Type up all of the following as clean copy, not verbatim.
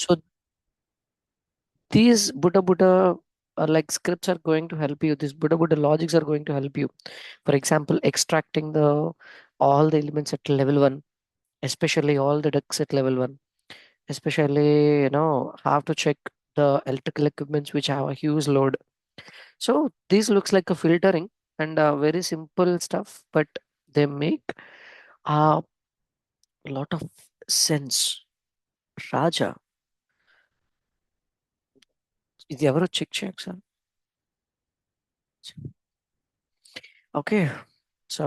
So these Buddha Buddha like scripts are going to help you. These Buddha Buddha logics are going to help you. For example, extracting the all the elements at level one, especially all the ducts at level one, especially have to check the electrical equipments which have a huge load. So this looks like a filtering and very simple stuff, but they make a lot of sense. Raja, ఇది ఎవరో check చేయకు sir. Okay, so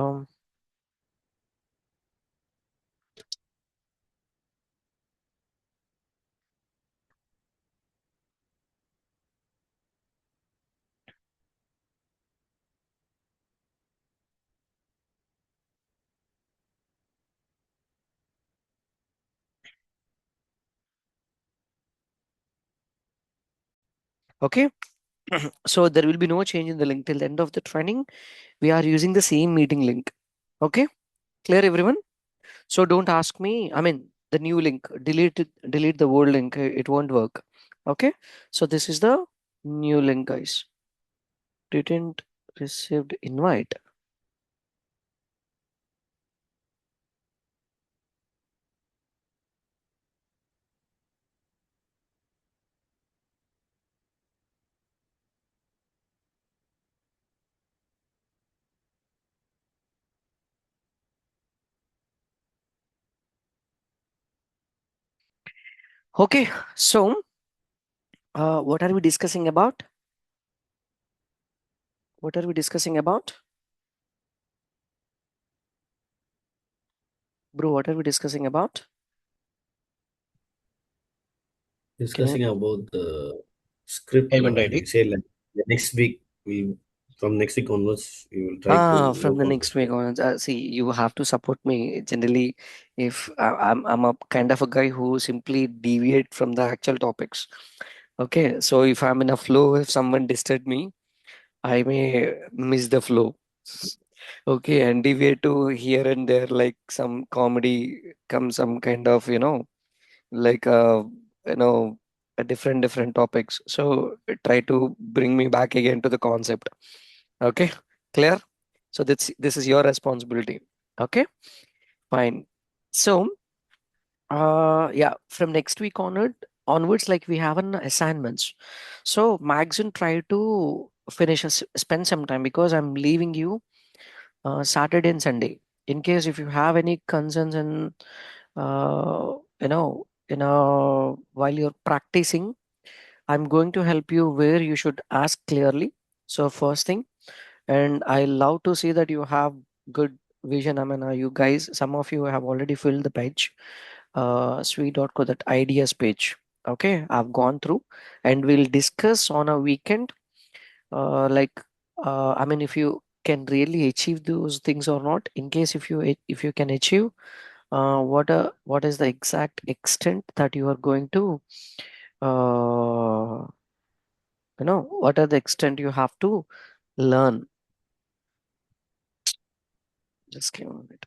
okay, so there will be no change in the link till the end of the training. We are using the same meeting link. Okay, clear everyone? So don't ask me. I mean, the new link, delete the old link. It won't work. Okay, so this is the new link, guys. Didn't received invite. Okay, so what are we discussing about? What are we discussing about? Bro, what are we discussing about? Can you Discussing about the script, Payment ID. like say like the next week we from next week onwards we will try to from work the on the next week script. on, see, you have to support me. Generally, if I'm a kind of a guy who simply deviate from the actual topics. Okay, so if I'm in a flow, if someone disturb me, I may miss the flow. Okay, and deviate to here and there, like some comedy, come some kind of, like you know, a different topics. So try to bring me back again to the concept. Okay, clear? So this is your responsibility. Okay, fine. So yeah, from next week onwards, like we have an assignments. So Maxon try to spend some time because I'm leaving you Saturday and Sunday. In case if you have any concerns and while you're practicing, I'm going to help you where you should ask clearly. So first thing, and I love to see that you have good vision. I mean, you guys, some of you have already filled the page, sweet.co, that ideas page. Okay, I've gone through, and we'll discuss on a weekend. Like, I mean, if you can really achieve those things or not. In case if you can achieve, what is the exact extent that you are going to, uh, what are the extent you have to learn. Just give me a minute.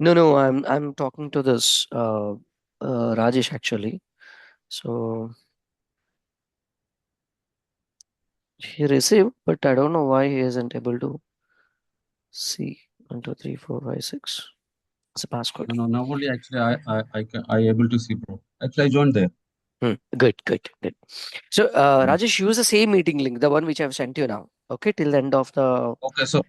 No, I'm talking to this Rajesh actually. So he received, but I don't know why he isn't able to see. 1, 2, 3, 4, 5, 6. as a passcode. No, now only actually I able to see, bro. Actually, I joined there. Good, good, good. So, Mm. Rajesh, use the same meeting link, the one which I've sent you now. Okay, till the end of the Okay, so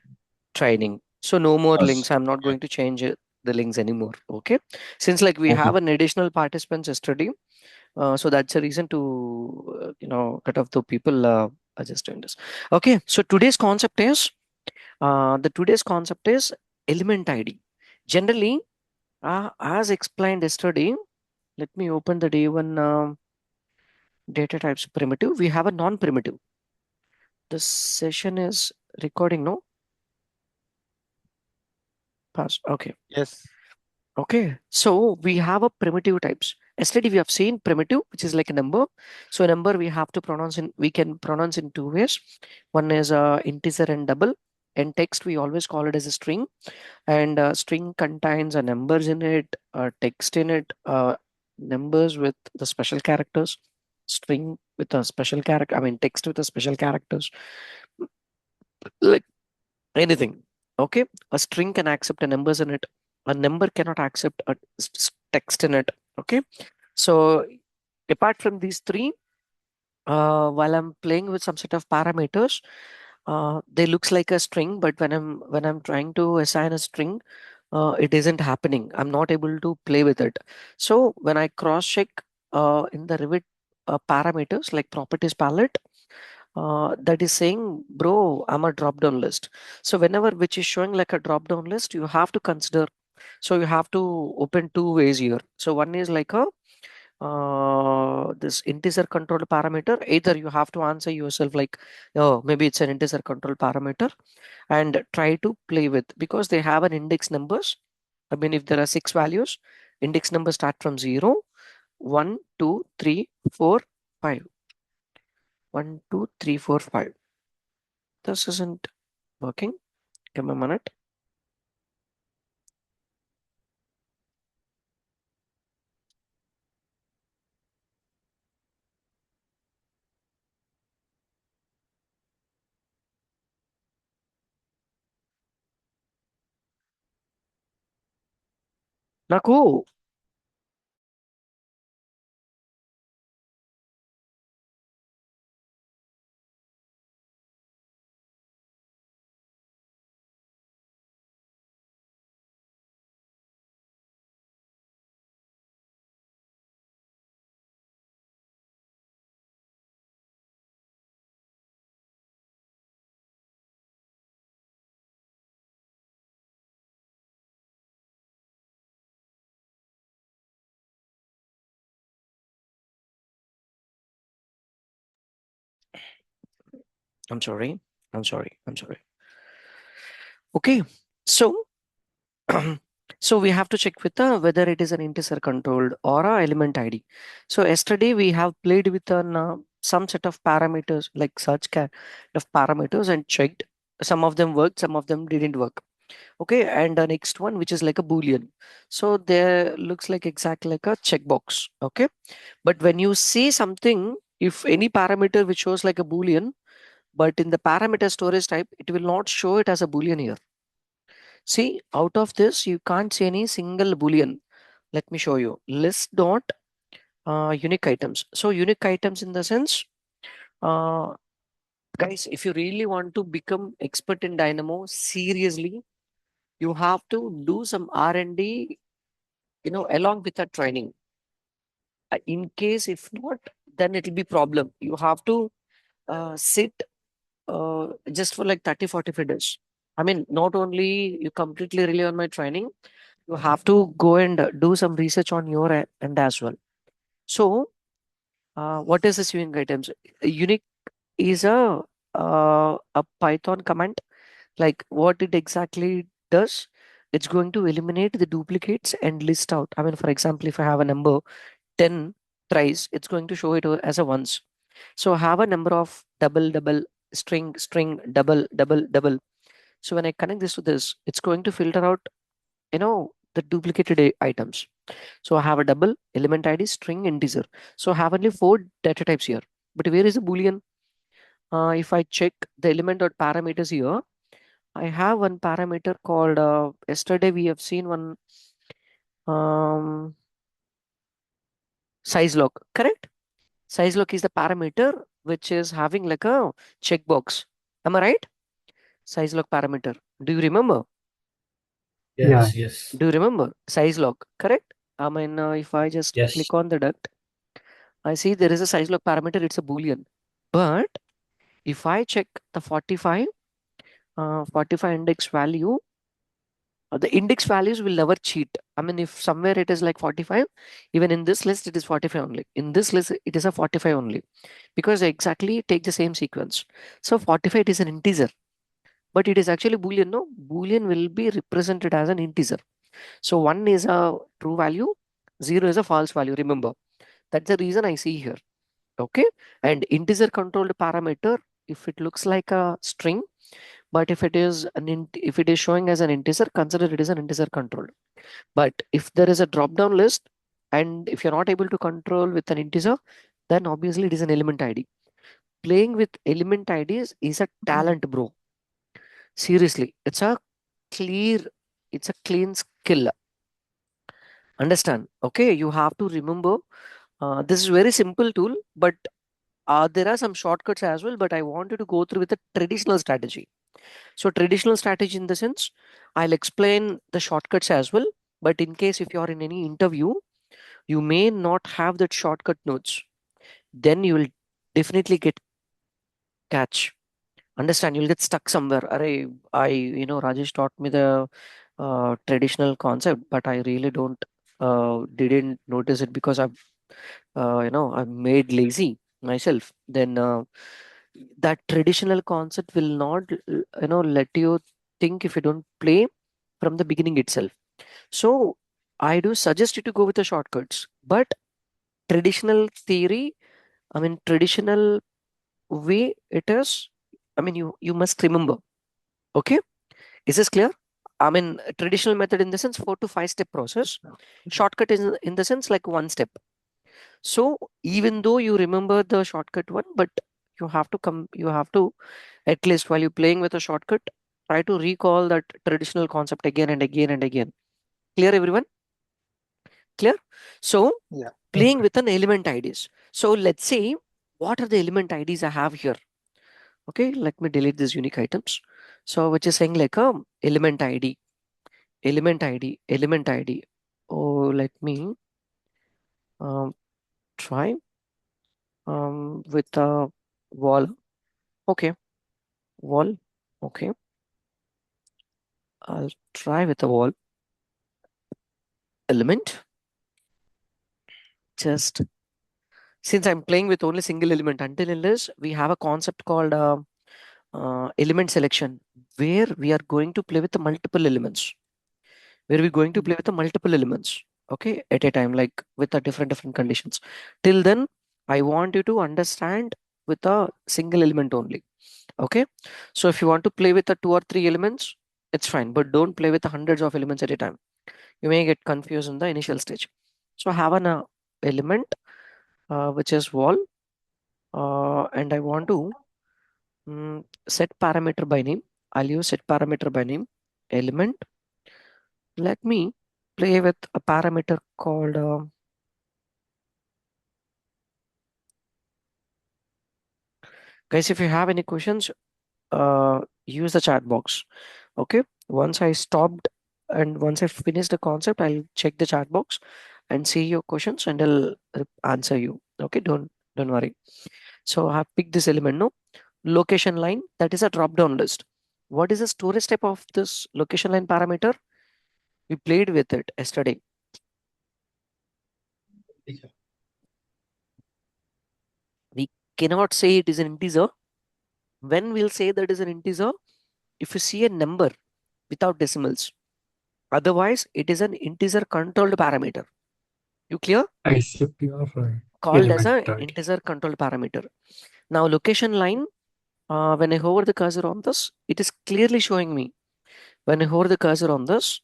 training. So, no more yes. links. I'm not Okay. going to change the links anymore. Okay, since like we Okay. have an additional participants yesterday, so that's a reason to cut off the people. Are just doing this. Okay, so today's concept is element ID. Generally, as explained yesterday, let me open the day one data types primitive. We have a non-primitive. This session is recording, no? Pass. Okay. Yes. Okay. So we have a primitive types. Yesterday we have seen primitive, which is like a number. So a number we can pronounce in two ways. One is integer and double. And text we always call it as a string. And string contains a numbers in it, text in it, numbers with the special characters, string with a special character. I mean text with a special characters. Like anything. Okay, a string can accept a numbers in it. A number cannot accept a text in it. Okay, so apart from these three, while I'm playing with some set of parameters, they looks like a string, but when I'm trying to assign a string, it isn't happening. I'm not able to play with it. So when I cross check in the Revit parameters like properties palette, that is saying, bro, I'm a drop down list. So whenever which is showing like a drop down list, you have to consider. So you have to open two ways here. So one is like a this integer control parameter. Either you have to answer yourself like, oh, maybe it's an integer control parameter, and try to play with because they have an index numbers. I mean, if there are 6 values, index numbers start from 0, 1, 2, 3, 4, 5. 1, 2, 3, 4, 5. This isn't working. Give me a minute. నాకు I'm sorry. I'm sorry. I'm sorry. Okay. So so we have to check with whether it is an integer controlled or a element ID. So yesterday we have played with some set of parameters like such kind of parameters and checked. Some of them worked, some of them didn't work. Okay, and the next one which is like a boolean. So there looks like exactly like a checkbox. Okay, but when you see something, if any parameter which shows like a boolean, but in the parameter storage type, it will not show it as a boolean here. See, out of this, you can't see any single boolean. Let me show you. List dot unique items. So unique items in the sense, uh, guys, if you really want to become expert in Dynamo, seriously, you have to do some R&D, along with the training. In case if not, then it'll be problem. You have to sit just for like 30, 45 days. I mean, not only you completely rely on my training, you have to go and do some research on your end as well. So, what is this unique items? Unique is a Python command. Like what it exactly does, it's going to eliminate the duplicates and list out. I mean, for example, if I have a number 10 tries, it's going to show it as a ones. So I have a number of double, double, string, string, double, double, double. So when I connect this to this, it's going to filter out, the duplicated items. So I have a double element ID string integer. So I have only 4 data types here. But where is the boolean? If I check the element dot parameters here, I have one parameter called yesterday we have seen one Um, Size log, correct? Size log is the parameter which is having like a checkbox. Am I right? Size log parameter. Do you remember? Yes, Yeah. yes, Do you remember size log? Correct. I mean, if I just yes. click on the duct, I see there is a size log parameter. It's a boolean. But if I check the 45 index value, the index values will never cheat. I mean, if somewhere it is like 45, even in this list it is 45 only. In this list it is a 45 only because they exactly take the same sequence. So 45 is an integer, but it is actually boolean. No, boolean will be represented as an integer. So 1 is a true value, 0 is a false value. Remember, that's the reason I see here. Okay, and integer controlled parameter, if it looks like a string, but if it is if it is showing as an integer, consider it is an integer controlled. But if there is a drop down list and if you're not able to control with an integer, then obviously it is an element ID. Playing with element IDs is a talent, bro. Seriously, clear, it's a clean skill. Understand? Okay, you have to remember this is very simple tool, but there are some shortcuts as well. But I wanted to go through with a traditional strategy. So traditional strategy in the sense, I'll explain the shortcuts as well. But in case if you are in any interview, you may not have that shortcut notes. Then you will definitely get catch. Understand? You'll get stuck somewhere. Rajesh taught me the traditional concept, but I really didn't notice it because I'm made lazy myself. Then that traditional concept will not, let you think if you don't play from the beginning itself. So I do suggest you to go with the shortcuts, but traditional theory, I mean, traditional way it is. I mean, you must remember. Okay, is this clear? I mean, traditional method in the sense 4 to 5 step process. Shortcut is in the sense like 1 step. So even though you remember the shortcut one, but you have to, at least while you're playing with a shortcut, try to recall that traditional concept again and again and again. Clear, everyone? Clear? So Yeah. playing with an element IDs. So let's say, what are the element IDs I have here? Okay, let me delete these unique items. So which is saying like element ID, element ID, element ID. Oh, let me um, try with a wall. Okay, wall. Okay, I'll try with a wall element. Just since I'm playing with only single element, until unless we have a concept called element selection, where we are going to play with the multiple elements, where we're going to play with the multiple elements, okay, at a time, like with the different conditions. Till then, I want you to understand with a single element only. Okay, so if you want to play with the 2 or 3 elements, it's fine, but don't play with the hundreds of elements at a time. You may get confused in the initial stage. So have an element which is wall, and I want to set parameter by name. I'll use set parameter by name element. Let me play with a parameter called guys. If you have any questions, use the chat box. Okay. Once I stopped and once I finished the concept, I'll check the chat box and see your questions and I'll answer you. Okay. Don't worry. So I have picked this element. No location line. That is a drop down list. What is the storage type of this location line parameter? We played with it yesterday. Yeah. We cannot say it is an integer. When we'll say that is an integer, if you see a number without decimals. Otherwise, it is an integer controlled parameter. You clear? I see pure Called as element a ID. integer controlled parameter. Now, location line, when I hover the cursor on this, it is clearly showing me. When I hover the cursor on this,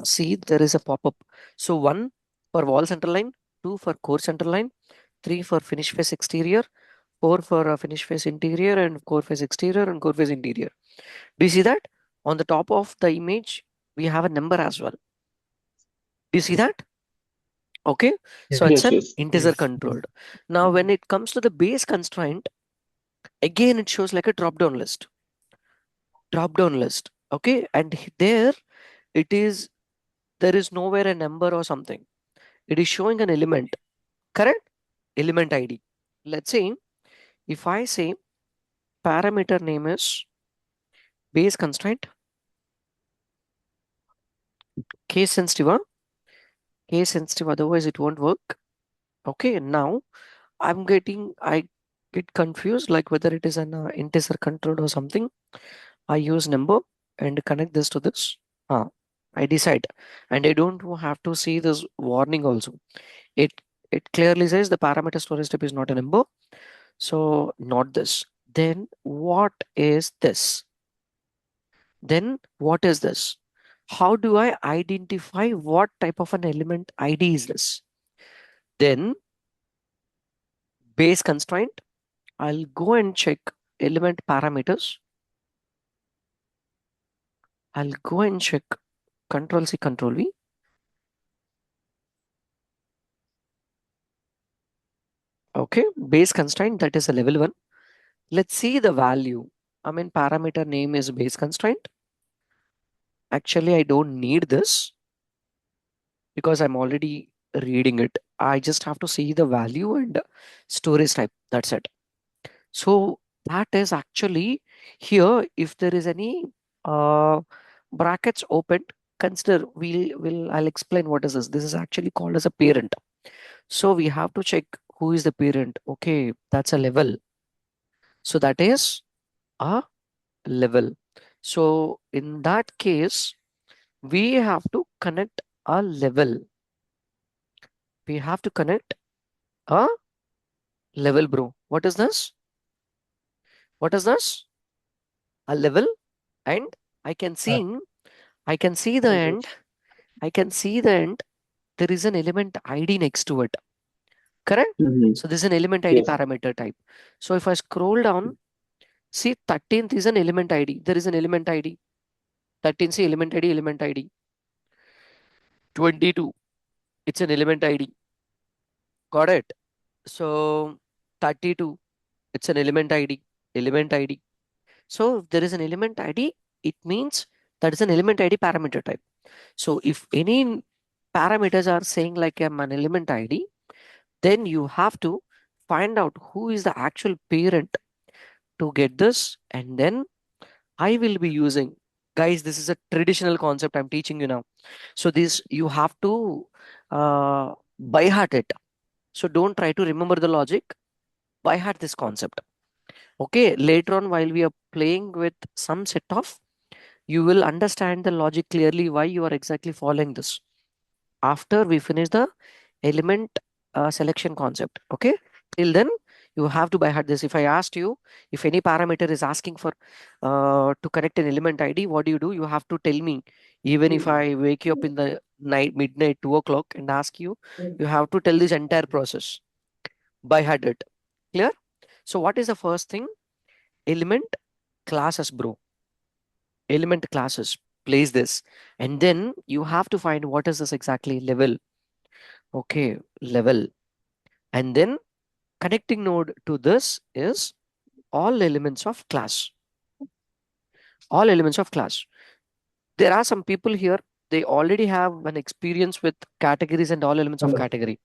see there is a pop-up. So 1 for wall center line, 2 for core center line, 3 for finish face exterior, 4 for finish face interior and core face exterior and core face interior. Do you see that? On the top of the image, we have a number as well. Do you see that? Okay, so Yes. it's Yes, an yes. integer Yes. controlled. Now, when it comes to the base constraint, again, it shows like a drop down list. Drop down list. Okay, and there it is, there is nowhere a number or something. It is showing an element, correct? Element ID. Let's say if I say parameter name is base constraint, case sensitive, case sensitive, otherwise it won't work. Okay, now I get confused like whether it is an integer controlled or something. I use number and connect this to this. I decide, and I don't have to see this warning also. It it clearly says the parameter storage type is not a number, so not this. Then what is this? Then what is this? How do I identify what type of an element ID is this? Then base constraint, I'll go and check element parameters. I'll go and check control C, control V. Okay, base constraint, that is a level 1. Let's see the value. I mean, parameter name is base constraint. Actually, I don't need this because I'm already reading it. I just have to see the value and storage type. That's it. So that is actually here. If there is any uh, brackets opened, consider I'll explain what is this. This is actually called as a parent. So we have to check who is the parent. Okay, that's a level. So that is a level. So in that case, we have to connect a level. We have to connect a level, bro. What is this? What is this? A level, and I can see, I can see the end. I can see the end. There is an element ID next to it. Correct? Mm-hmm. So this is an element ID Yes. parameter type. So if I scroll down, see 13th is an element ID. There is an element ID. 13 see element ID, element ID. 22, it's an element ID. Got it? So 32, it's an element ID, element ID. So if there is an element ID, it means that is an element ID parameter type. So if any parameters are saying like an element ID, then you have to find out who is the actual parent to get this, and then I will be using, guys, this is a traditional concept I'm teaching you now. So this you have to by heart it. So don't try to remember the logic, by heart this concept. Okay, later on while we are playing with some set of, you will understand the logic clearly why you are exactly following this after we finish the element selection concept. Okay, till then you have to by heart this. If I asked you, if any parameter is asking for to connect an element ID, what do? You have to tell me. Even if I wake you up in the night, midnight, 2 o'clock, and ask you, you have to tell this entire process by heart it. Clear? So what is the first thing? Element classes, bro. Element classes. Place this, and then you have to find what is this exactly level. Okay, level. And then connecting node to this is all elements of class. All elements of class. There are some people here, they already have an experience with categories and all elements of category.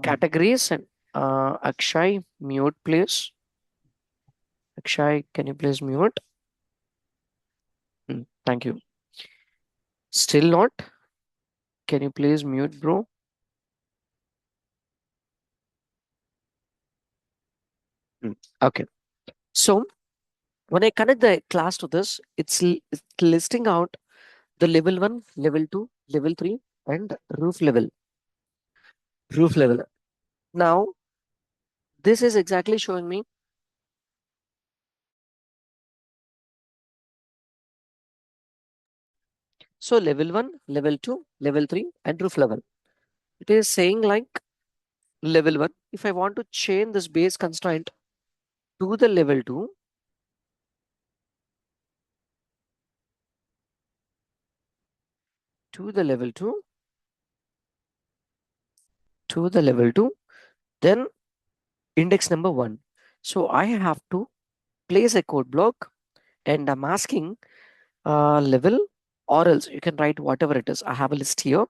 Categories and Akshay, mute please. Akshay, can you please mute? Thank you. Still not? Can you please mute, bro? Okay. So when I connect the class to this, it's listing out the level 1, level 2, level 3, and roof level. Roof level. Now, this is exactly showing me so level 1, level 2, level 3, and roof level. It is saying like level 1. If I want to change this base constraint to the level 2, to the level 2, to the level 2, then index number 1. So I have to place a code block, and I'm asking level, or else you can write whatever it is. I have a list here.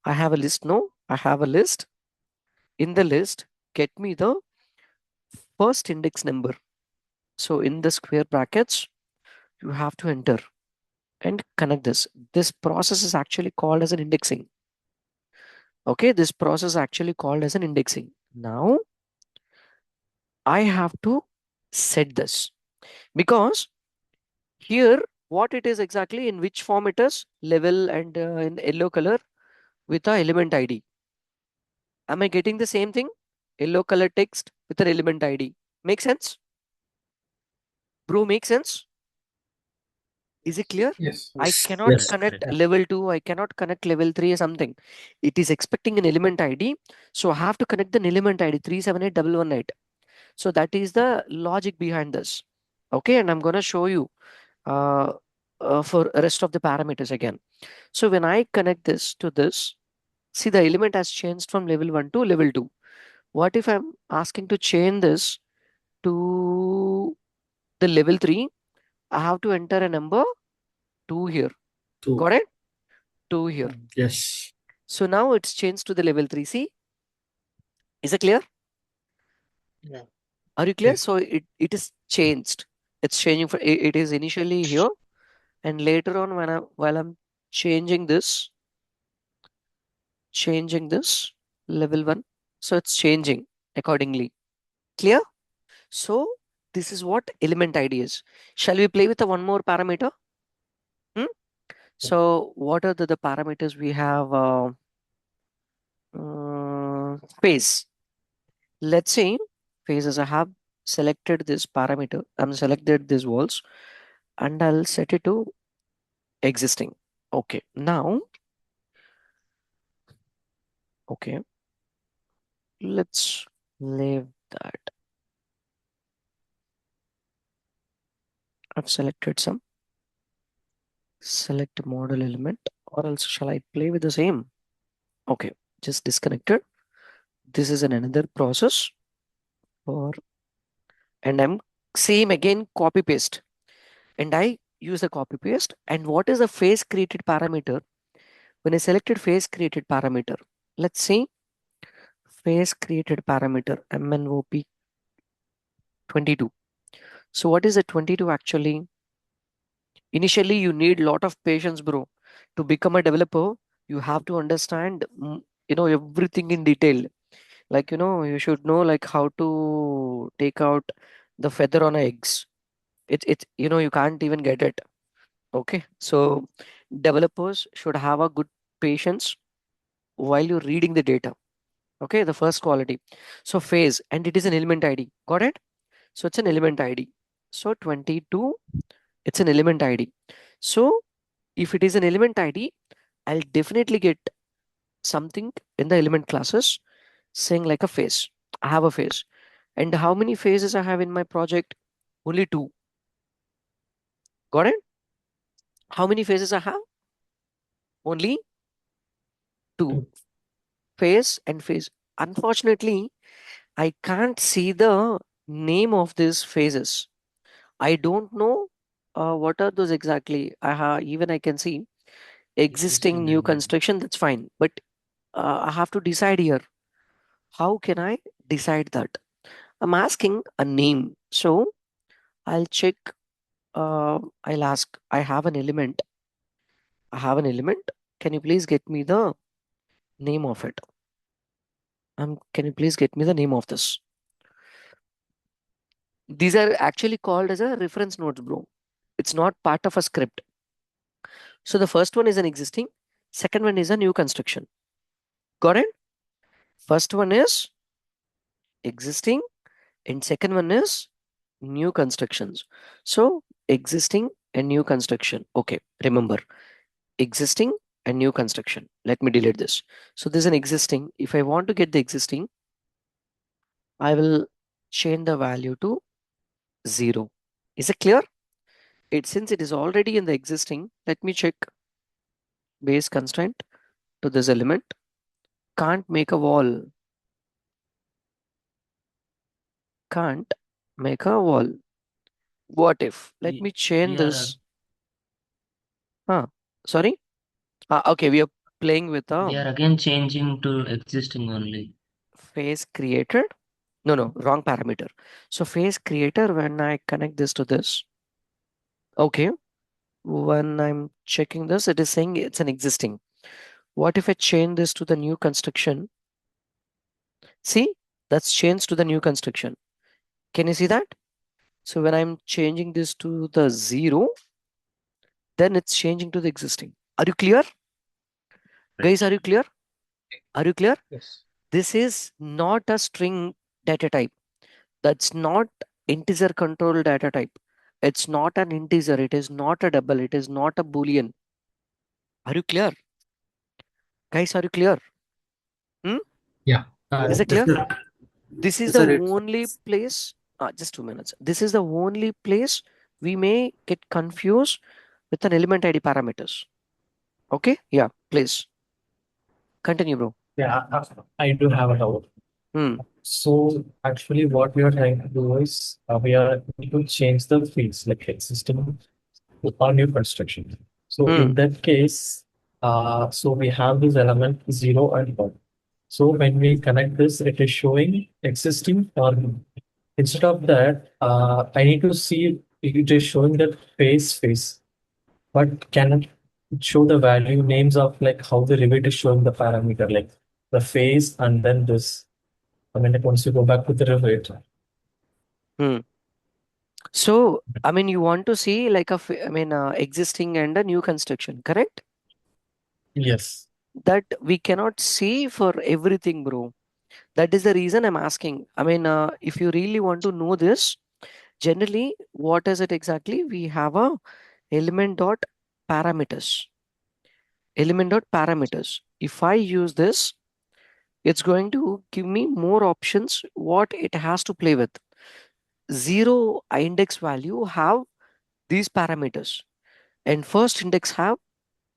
I have a list. No, I have a list. In the list, get me the first index number. So in the square brackets, you have to enter and connect this. This process is actually called as an indexing. Okay, this process is actually called as an indexing. Now I have to set this, because here what it is exactly, in which form it is, level and in yellow color with the element ID. Am I getting the same thing? Yellow color text with an element ID. Make sense? Bro, make sense? Is it clear? Yes. I Yes. cannot Yes. connect Yeah. level 2, I cannot connect level 3 or something. It is expecting an element ID. So I have to connect the element ID 378118. So that is the logic behind this. Okay, and I'm going to show you uh, for rest of the parameters again. So when I connect this to this, see the element has changed from level 1 to level 2. What if I'm asking to change this to the level 3? I have to enter a number 2 here. Two. Got it? 2 here. Yes. So now it's changed to the level 3. See? Is it clear? Yeah. Are you clear? Yes. So it is changed. It's changing for it is initially here, and later on when while I'm changing this level 1, so it's changing accordingly. Clear? So this is what element ID is. Shall we play with the one more parameter? Hmm? So what are the parameters we have? Phase. Let's say phases. I have selected this parameter. I'm selected these walls, and I'll set it to existing. Okay. Now, okay. Let's leave that. I've selected some. Select model element, or else shall I play with the same? Okay. Just disconnected. This is another process for, and I'm same again copy paste, and I use the copy paste. And what is the phase created parameter? When I selected phase created parameter, let's see phase created parameter MNOP 22. So what is a 22 actually? Initially, you need lot of patience, bro. To become a developer, you have to understand, everything in detail. Like, you should know like how to take out the feather on eggs. You can't even get it. Okay. So developers should have a good patience while you're reading the data. Okay. The first quality. So phase, and it is an element ID. Got it? So it's an element ID. So 22, it's an element ID. So if it is an element ID, I'll definitely get something in the element classes saying like a phase. I have a phase. And how many phases I have in my project? Only 2. Got it? How many phases I have? Only 2. Two. Phase and phase. Unfortunately, I can't see the name of these phases. I don't know what are those exactly. Even I can see existing Existing new and construction, that's fine. But I have to decide here. How can I decide that? I'm asking a name. So I'll check. I'll ask. I have an element. I have an element. Can you please get me the name of it? Can you please get me the name of this? These are actually called as a reference nodes, bro. It's not part of a script. So the first one is an existing. Second one is a new construction. Got it? First one is existing, and second one is new constructions. So existing and new construction. Okay, remember existing and new construction. Let me delete this. So there's an existing. If I want to get the existing, I will change the value to 0. Is it clear? Since it is already in the existing, let me check base constraint to this element. can't make a wall. Can't make a wall. What if? Let me change We are this. Huh? Sorry? Okay, we are playing with we are again changing to existing only. face created. No, wrong parameter. So face creator, when I connect this to this, okay, when I'm checking this, it is saying it's an existing. What if I change this to the new construction? See, that's changed to the new construction. Can you see that? So when I'm changing this to the 0, then it's changing to the existing. Are you clear? Guys, are you clear? Are you clear? Yes. This is not a string data type. That's not integer control data type. It's not an integer. It is not a double. It is not a boolean. Are you clear? Guys, are you clear? Hmm? Yeah. Is it Yes, clear? sir. This is Yes, the sir. only place. Just 2 minutes. This is the only place we may get confused with an element ID parameters. Okay? Yeah, please. Continue, bro. Yeah, I do have a doubt. Hmm. So actually, what we are trying to do is we are going to change the fields like existing or new construction. So Hmm. in that case, so we have this element 0 and 1. So when we connect this, it is showing existing or new. Instead of that, I need to see it is showing that face, but can it show the value names of like how the Revit is showing the parameter, like the face and then this. I mean, like once you go back to the Revit, Hmm. So, I mean, you want to see like existing and a new construction, correct? yes. That we cannot see for everything, bro. That is the reason I'm asking. I mean, if you really want to know this, generally, what is it exactly? We have a element dot parameters. Element dot parameters. If I use this, it's going to give me more options what it has to play with. Zero index value have these parameters, and first index have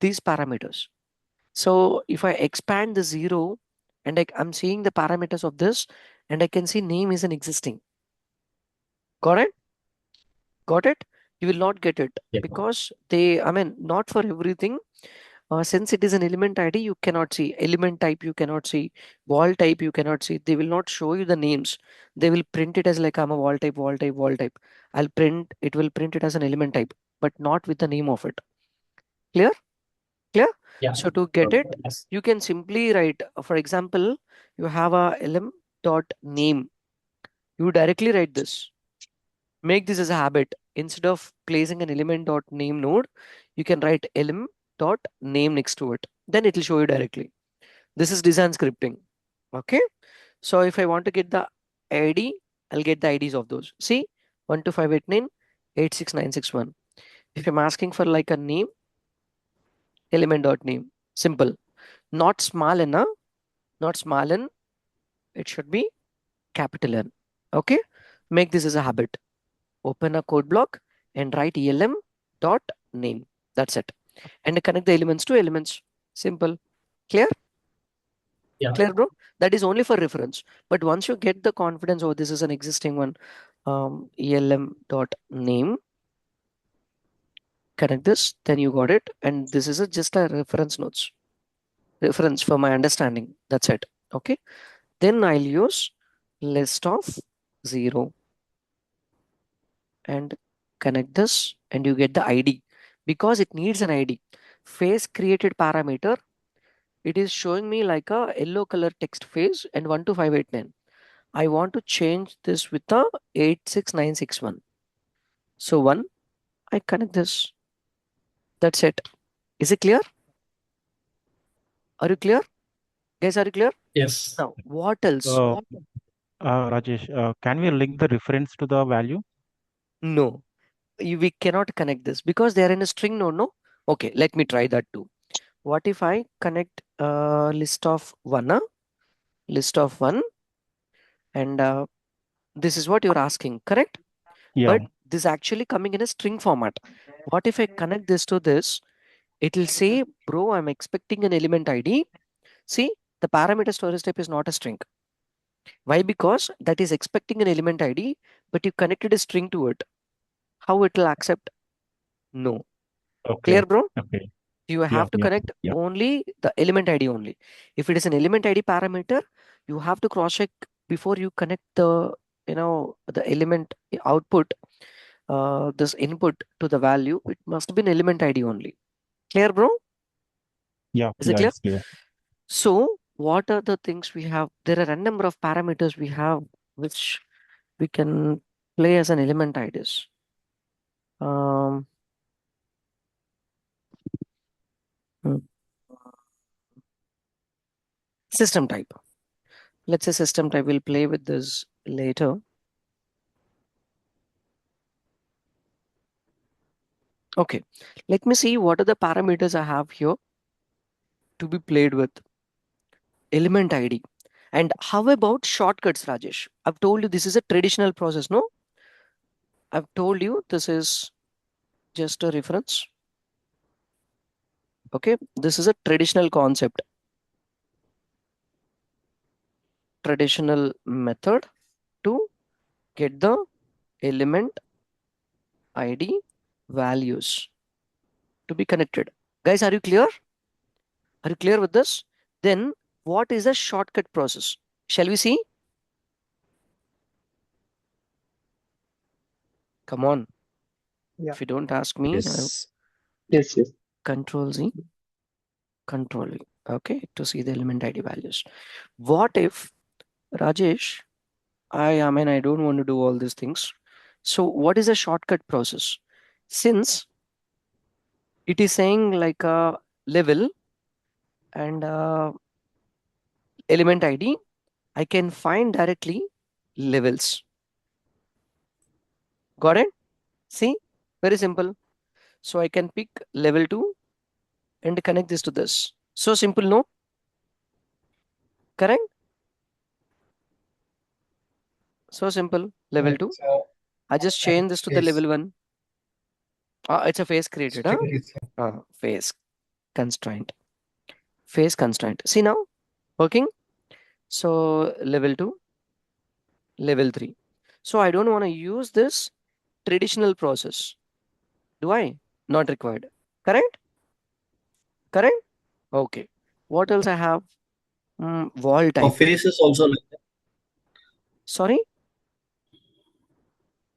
these parameters. So if I expand the 0 and I'm seeing the parameters of this, and I can see name is an existing. Got it? Got it? You will not get it Yeah. because I mean, not for everything. Since it is an element ID, you cannot see element type, you cannot see wall type, you cannot see. They will not show you the names. They will print it as like I'm a wall type, wall type, wall type. It will print it as an element type, but not with the name of it. Clear? Clear? Yeah. So to get it, Yes. you can simply write, for example, you have a lm dot name. You directly write this. Make this as a habit. Instead of placing an element dot name node, you can write lm dot name next to it. Then it will show you directly. This is design scripting. Okay. So if I want to get the ID, I'll get the IDs of those. See, 12589 86961. If I'm asking for like a name, element dot name. Simple. Not small n, not small n. It should be capital N. Okay. Make this as a habit. Open a code block and write elm dot name. That's it. And connect the elements to elements. Simple. Clear? Yeah. Clear, bro? That is only for reference. But once you get the confidence, oh, this is an existing one, elm dot name, connect this, then you got it. And this is just a reference notes. Reference for my understanding. That's it. Okay. Then I'll use list of 0 and connect this, and you get the ID because it needs an ID. Face created parameter, it is showing me like a yellow color text face and 12589. I want to change this with the 86961. So 1, I connect this. That's it. Is it clear? Are you clear? Guys, are you clear? Yes. Now, what else? Rajesh, can we link the reference to the value? No, we cannot connect this because they are in a string node, no? Okay, let me try that too. What if I connect list of 1, list of 1, and this is what you're asking, correct? Yeah. But this actually coming in a string format. What if I connect this to this? It will say, bro, I'm expecting an element ID. See, the parameter storage type is not a string. Why? Because that is expecting an element ID, but you connected a string to it. How it will accept? No. Okay. Clear, bro? Okay. You Yeah. have to Yeah. connect Yeah. only the element ID only. If it is an element ID parameter, you have to cross check before you connect the the element output, this input to the value. It must be an element ID only. Clear, bro? Yeah. Is it Yeah. clear? It's clear. So what are the things we have? There are a number of parameters we have which we can play as an element IDs. Um, hmm, System type. Let's say system type. We'll play with this later. Okay, let me see what are the parameters I have here to be played with. Element ID. And how about shortcuts, Rajesh? I've told you this is a traditional process, no? I've told you this is just a reference. Okay, this is a traditional concept, traditional method to get the element ID values to be connected. Guys, are you clear? Are you clear with this? Then what is a shortcut process? Shall we see? Come on. Yeah. If you don't ask me, Yes. Yes. Yes. Control Z, Control V. Okay, to see the element ID values. What if, Rajesh, I don't want to do all these things. So what is a shortcut process? Since it is saying like a level and element ID, I can find directly levels. Got it? See, very simple. So I can pick level 2 and connect this to this. So simple, no? Correct? So simple. Level 2. It's a I just change this to the face. level 1. It's a face created, huh? String is Face constraint. Face constraint. See now, working. So level 2, level 3. So I don't want to use this traditional process. Do I? Not required. Correct? Correct? Okay. What else I have? Wall For type. faces also like that. Sorry?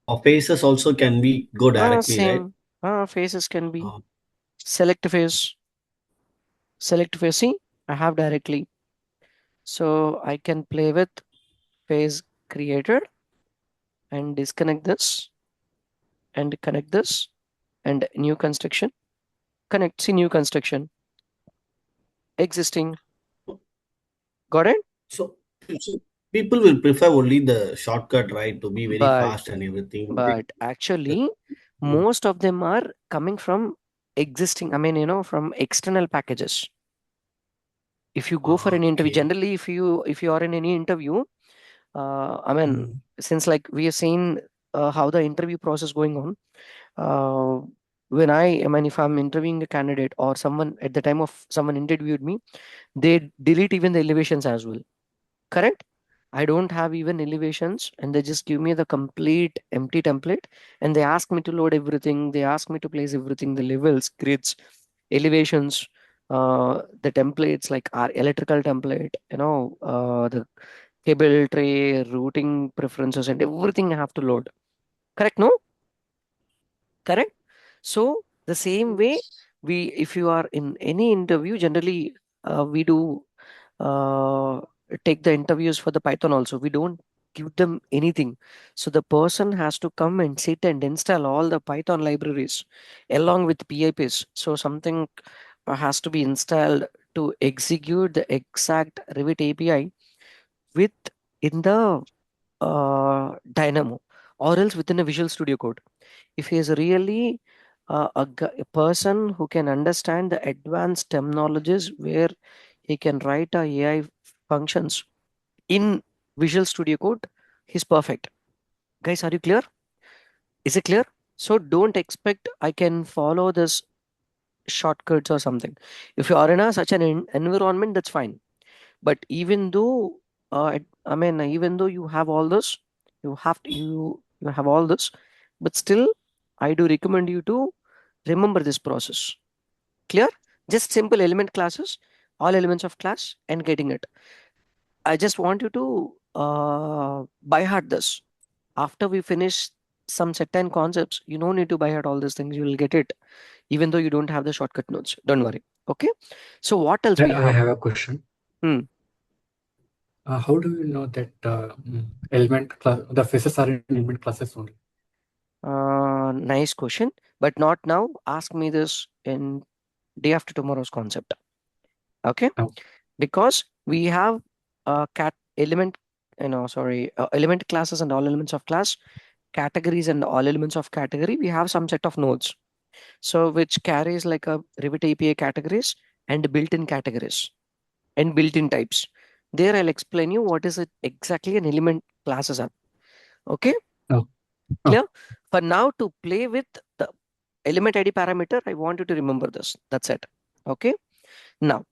For faces also can we go directly, right? Same. Faces can be. Uh, Select face. Select face. See, I have directly. So I can play with face created and disconnect this and connect this and new construction. Connect. See, new construction. Existing. Got it? so people will prefer only the shortcut, right, to be very But fast and everything. but actually, Mm. most of them are coming from existing. From external packages. If you go for an interview, Okay. generally, if you are in any interview, Mm. since like we have seen how the interview process going on. When if I'm interviewing a candidate or someone at the time of someone interviewed me, they delete even the elevations as well. Correct? I don't have even elevations and they just give me the complete empty template and they ask me to load everything. They ask me to place everything, the levels, grids, elevations, the templates like our electrical template, the cable tray, routing preferences and everything I have to load. Correct? No? Correct? So the same way if you are in any interview, generally we do uh, take the interviews for the Python also. We don't give them anything. So the person has to come and sit and install all the Python libraries along with PIPs. So something has to be installed to execute the exact Revit API with in the Dynamo or else within a Visual Studio Code. If he is really a person who can understand the advanced terminologies where he can write a AI functions in Visual Studio Code, he's perfect. Guys, are you clear? Is it clear? So don't expect I can follow this shortcuts or something. If you are in such an environment, that's fine. But even though, even though you have all this, you have all this, but still, I do recommend you to remember this process. Clear? Just simple element classes, all elements of class, and getting it. I just want you to by heart this. After we finish some certain concepts, you don't need to by heart all these things. You will get it, even though you don't have the shortcut notes. Don't worry. Okay. So what else we I have? have a question. Hmm. How do you know that the faces are in element classes only? Nice question, but not now. Ask me this in day after tomorrow's concept. Okay. Oh. Because we have cat element, element classes and all elements of class, categories and all elements of category. We have some set of nodes. So which carries like a Revit API categories and built-in categories and built-in types. There I'll explain you what is it exactly an element classes are. Okay. Oh. Clear? For now, to play with the element ID parameter, I want you to remember this. That's it. Okay. Now,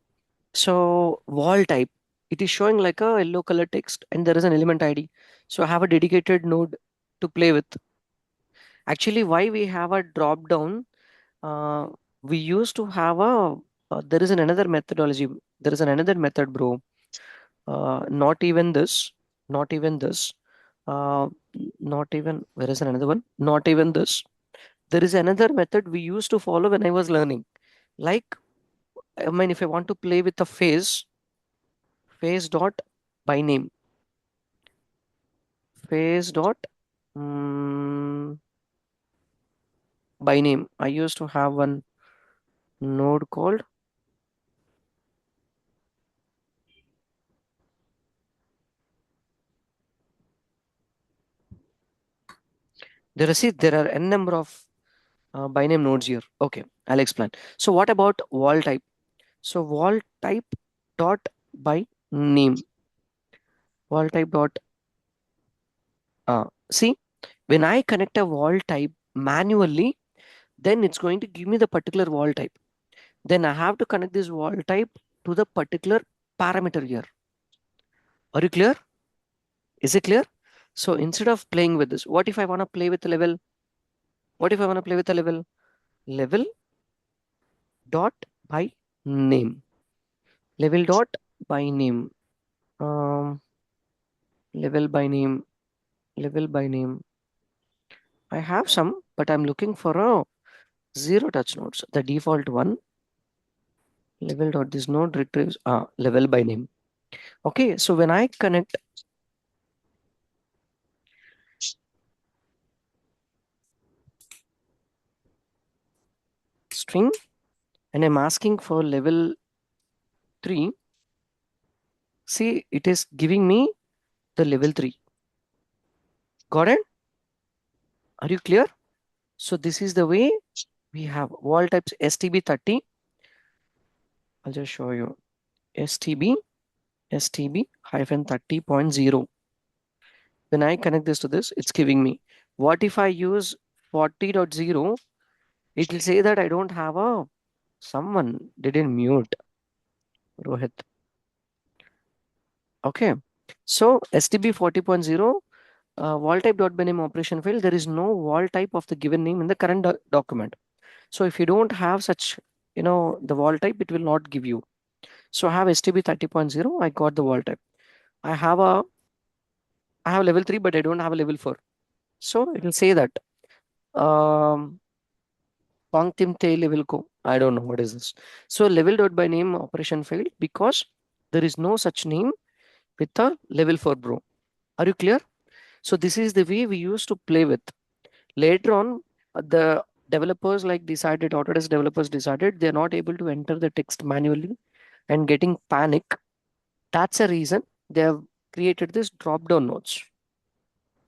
so wall type, it is showing like a yellow color text and there is an element ID. So I have a dedicated node to play with. Actually, why we have a drop down? Uh, we used to have there is another methodology. There is another method, bro. Not even this, not even this, uh, not even, where is another one? Not even this. There is another method we used to follow when I was learning. Like, if I want to play with a face dot by name, face dot mm, by name. I used to have one node called there are n number of by name nodes here. Okay, I'll explain. So what about wall type? So wall type dot by name. Wall type dot see, when I connect a wall type manually, then it's going to give me the particular wall type. Then I have to connect this wall type to the particular parameter here. Are you clear? Is it clear? So instead of playing with this, what if I want to play with the level? What if I want to play with the level? Level dot by name. Level dot by name. Level by name. Level by name. I have some, but I'm looking for a zero touch nodes. The default one. Level dot this node retrieves level by name. Okay, so when I connect string and I'm asking for level 3, see, it is giving me the level 3. Got it? Are you clear? So this is the way we have wall types STB30. I'll just show you STB hyphen 30.0. When I connect this to this, it's giving me. What if I use 40.0? It will say that I don't have someone didn't mute Rohit. Okay. So STB 40.0 wall type dot by name operation failed. There is no wall type of the given name in the current document. So if you don't have such, the wall type, it will not give you. So I have STB 30.0. I got the wall type. I have level 3, but I don't have a level 4. So it will say that Pangtim te level ko. I don't know what is this. So level dot by name operation failed because there is no such name with a level 4, bro. Are you clear? So this is the way we used to play with. Later on, the developers Autodesk developers decided they're not able to enter the text manually and getting panic. That's a reason they have created this drop-down nodes.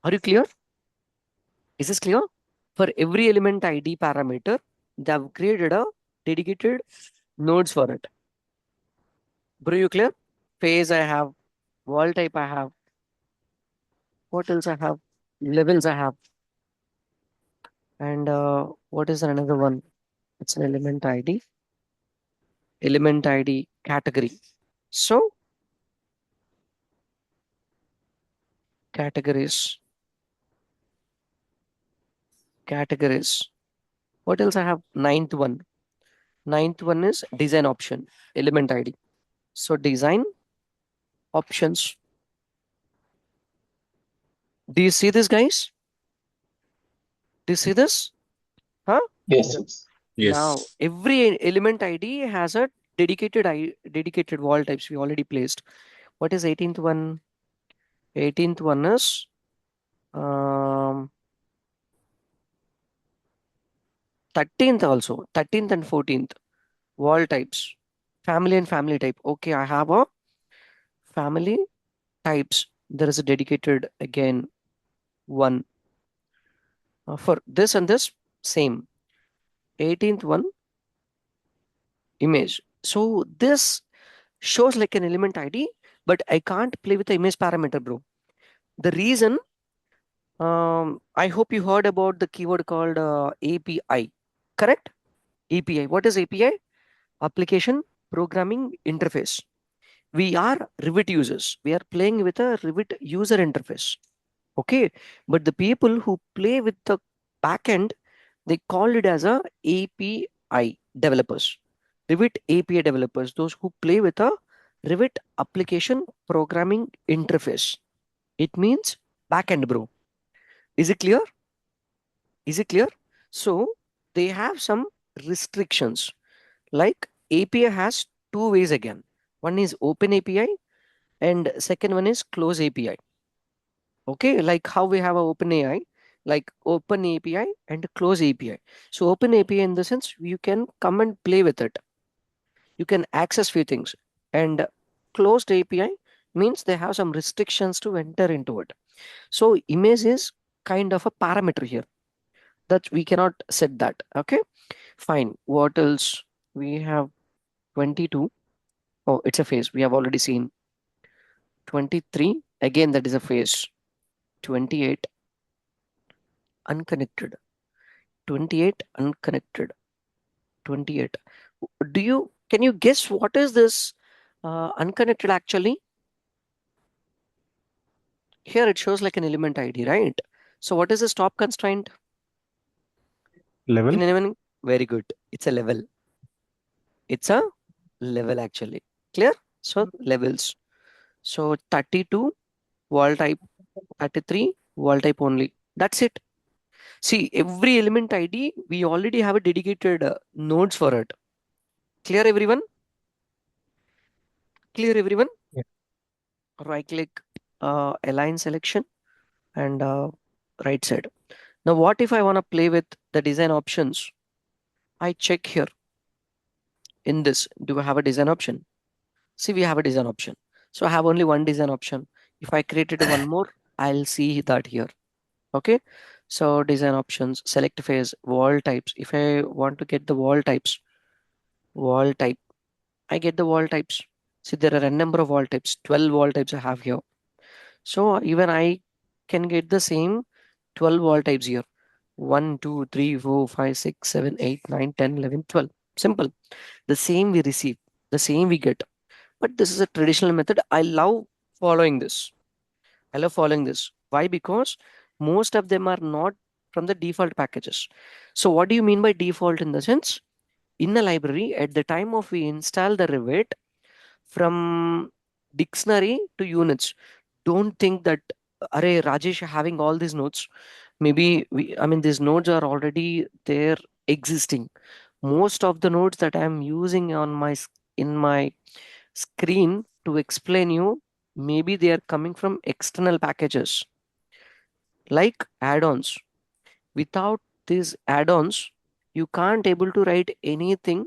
Are you clear? Is this clear? For every element ID parameter, they have created a dedicated nodes for it. Bro, you clear? Phase I have, wall type I have. What else I have? Levels I have. And what is another one? It's an element ID category. So categories. What else I have? Ninth one is design option, element ID. So design options. Do you see this, guys? Do you see this? Huh? Yes, yes. Now every element ID has a dedicated wall types we already placed. What is 18th one? 18th one is 13th also. 13th and 14th wall types. Family and family type. Okay, I have a family types. There is a dedicated again one for this and this same. 18th one image. So this shows like an element ID, but I can't play with the image parameter, bro. The reason, I hope you heard about the keyword called API, correct? API. What is API? Application Programming Interface. We are Revit users. We are playing with a Revit user interface. Okay. But the people who play with the backend, they call it as a API developers. Revit API developers, those who play with a Revit application programming interface. It means backend, bro. Is it clear? Is it clear? So they have some restrictions. Like API has two ways again. One is open API and second one is close API. Okay, like how we have a open AI, like open API and close API. So open API in the sense you can come and play with it. You can access few things. And closed API means they have some restrictions to enter into it. So image is kind of a parameter here that we cannot set that. Okay, fine. What else? We have 22. Oh, it's a phase. We have already seen 23. Again, that is a phase. 28 unconnected. 28 unconnected. 28. Can you guess what is this unconnected actually? Here it shows like an element ID, right? So what is the stop constraint? Level. Can anyone? Very good. It's a level. It's a level actually. Clear? So levels. So 32 wall type, 33 wall type only. That's it. See, every element ID, we already have a dedicated nodes for it. Clear everyone? Clear everyone? Yeah. Right click, align selection and right side. Now, what if I want to play with the design options? I check here in this. Do I have a design option? See, we have a design option. So I have only one design option. If I created one more, I'll see that here. Okay. So design options, select phase, wall types. If I want to get the wall types, wall type, I get the wall types. See, there are a number of wall types, 12 wall types I have here. So even I can get the same 12 wall types here. 1, 2, 3, 4, 5, 6, 7, 8, 9, 10, 11, 12. Simple. The same we receive, the same we get. But this is a traditional method. I love following this. I love following this. Why? Because most of them are not from the default packages. So what do you mean by default in the sense? In the library, at the time of we install the Revit, from dictionary to units, don't think that Array Rajesh having all these nodes. Maybe these nodes are already there existing. Most of the nodes that I'm using on in my screen to explain you, maybe they are coming from external packages like add-ons. Without these add-ons, you can't able to write anything,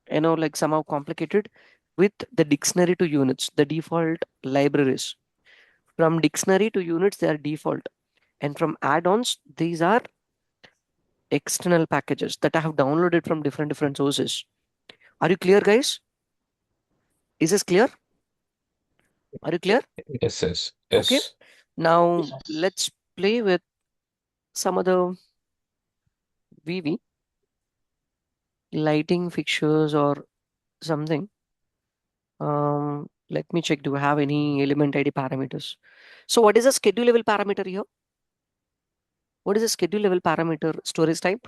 like somehow complicated with the dictionary to units, the default libraries. From dictionary to units, they are default. And from add-ons, these are external packages that I have downloaded from different sources. Are you clear, guys? Is this clear? Are you clear? Yes. Okay. Now let's play with some other VV lighting fixtures or something. Let me check. Do we have any element ID parameters? So what is the schedule level parameter here? What is the schedule level parameter storage type?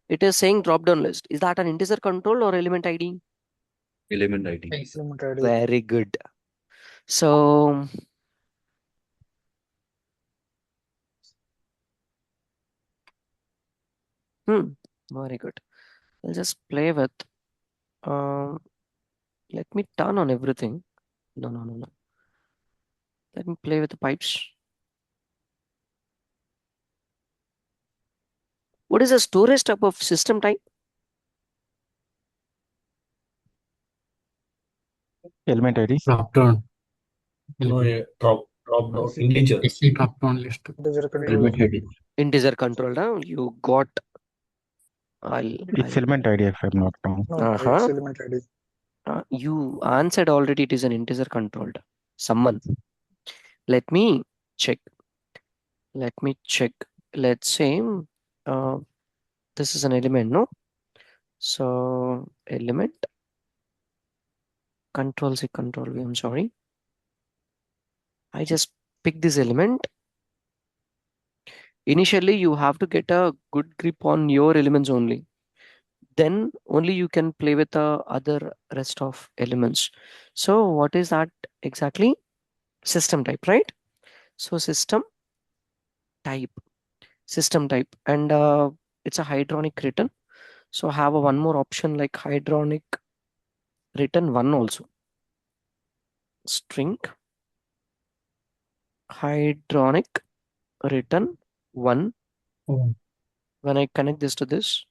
It is saying drop down list. Is that an integer control or element ID? Element ID. Element ID. Very good. So very good. I'll just play with let me turn on everything. No. Let me play with the pipes. What is the storage type of system type? Element ID. Drop down. No, drop down integer. Drop down list. Integer control. Element ID. Integer control now. You got It's element ID if I'm not wrong. No, it's element ID. You answered already. It is an integer controlled. Someone. Let me check. Let's say this is an element, no? So element control C control V. I'm sorry. I just pick this element. Initially, you have to get a good grip on your elements only. Then only you can play with the other rest of elements. So what is that exactly? System type, right? So system type, and it's a hydronic written. So have a one more option like hydronic written one also. String hydronic written one. Oh. When I connect this to this,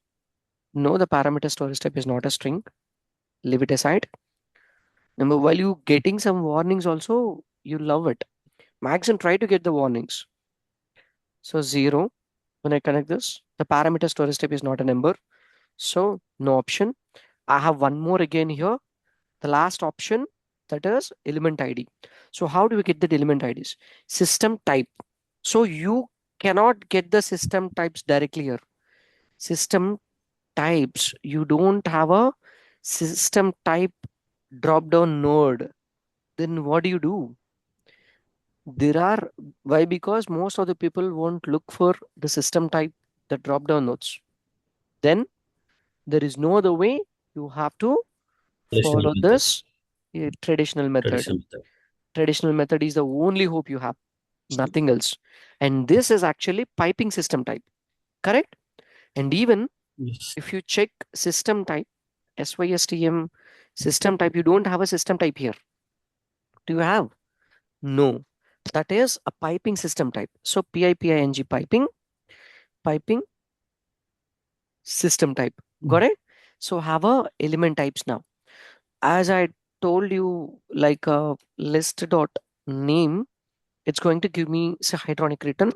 no, the parameter storage type is not a string. Leave it aside. Remember, while you getting some warnings also, you love it. Max and try to get the warnings. So 0, when I connect this, the parameter storage type is not a number. So no option. I have one more again here. The last option, that is element ID. So how do we get the element IDs? System type. So you cannot get the system types directly here. System types, you don't have a system type drop down node. Then what do? There are, why? Because most of the people won't look for the system type, the drop down nodes. Then there is no other way. You have to Traditional follow method. this traditional method. Traditional method. Traditional method is the only hope you have, nothing else. And this is actually piping system type, correct? And even Yes. if you check system type, SYSTM system type, you don't have a system type here. Do you have? No. That is a piping system type. So PIPING piping system type. Got it? So have a element types now. As I told you, like a list dot name, it's going to give me say hydronic written.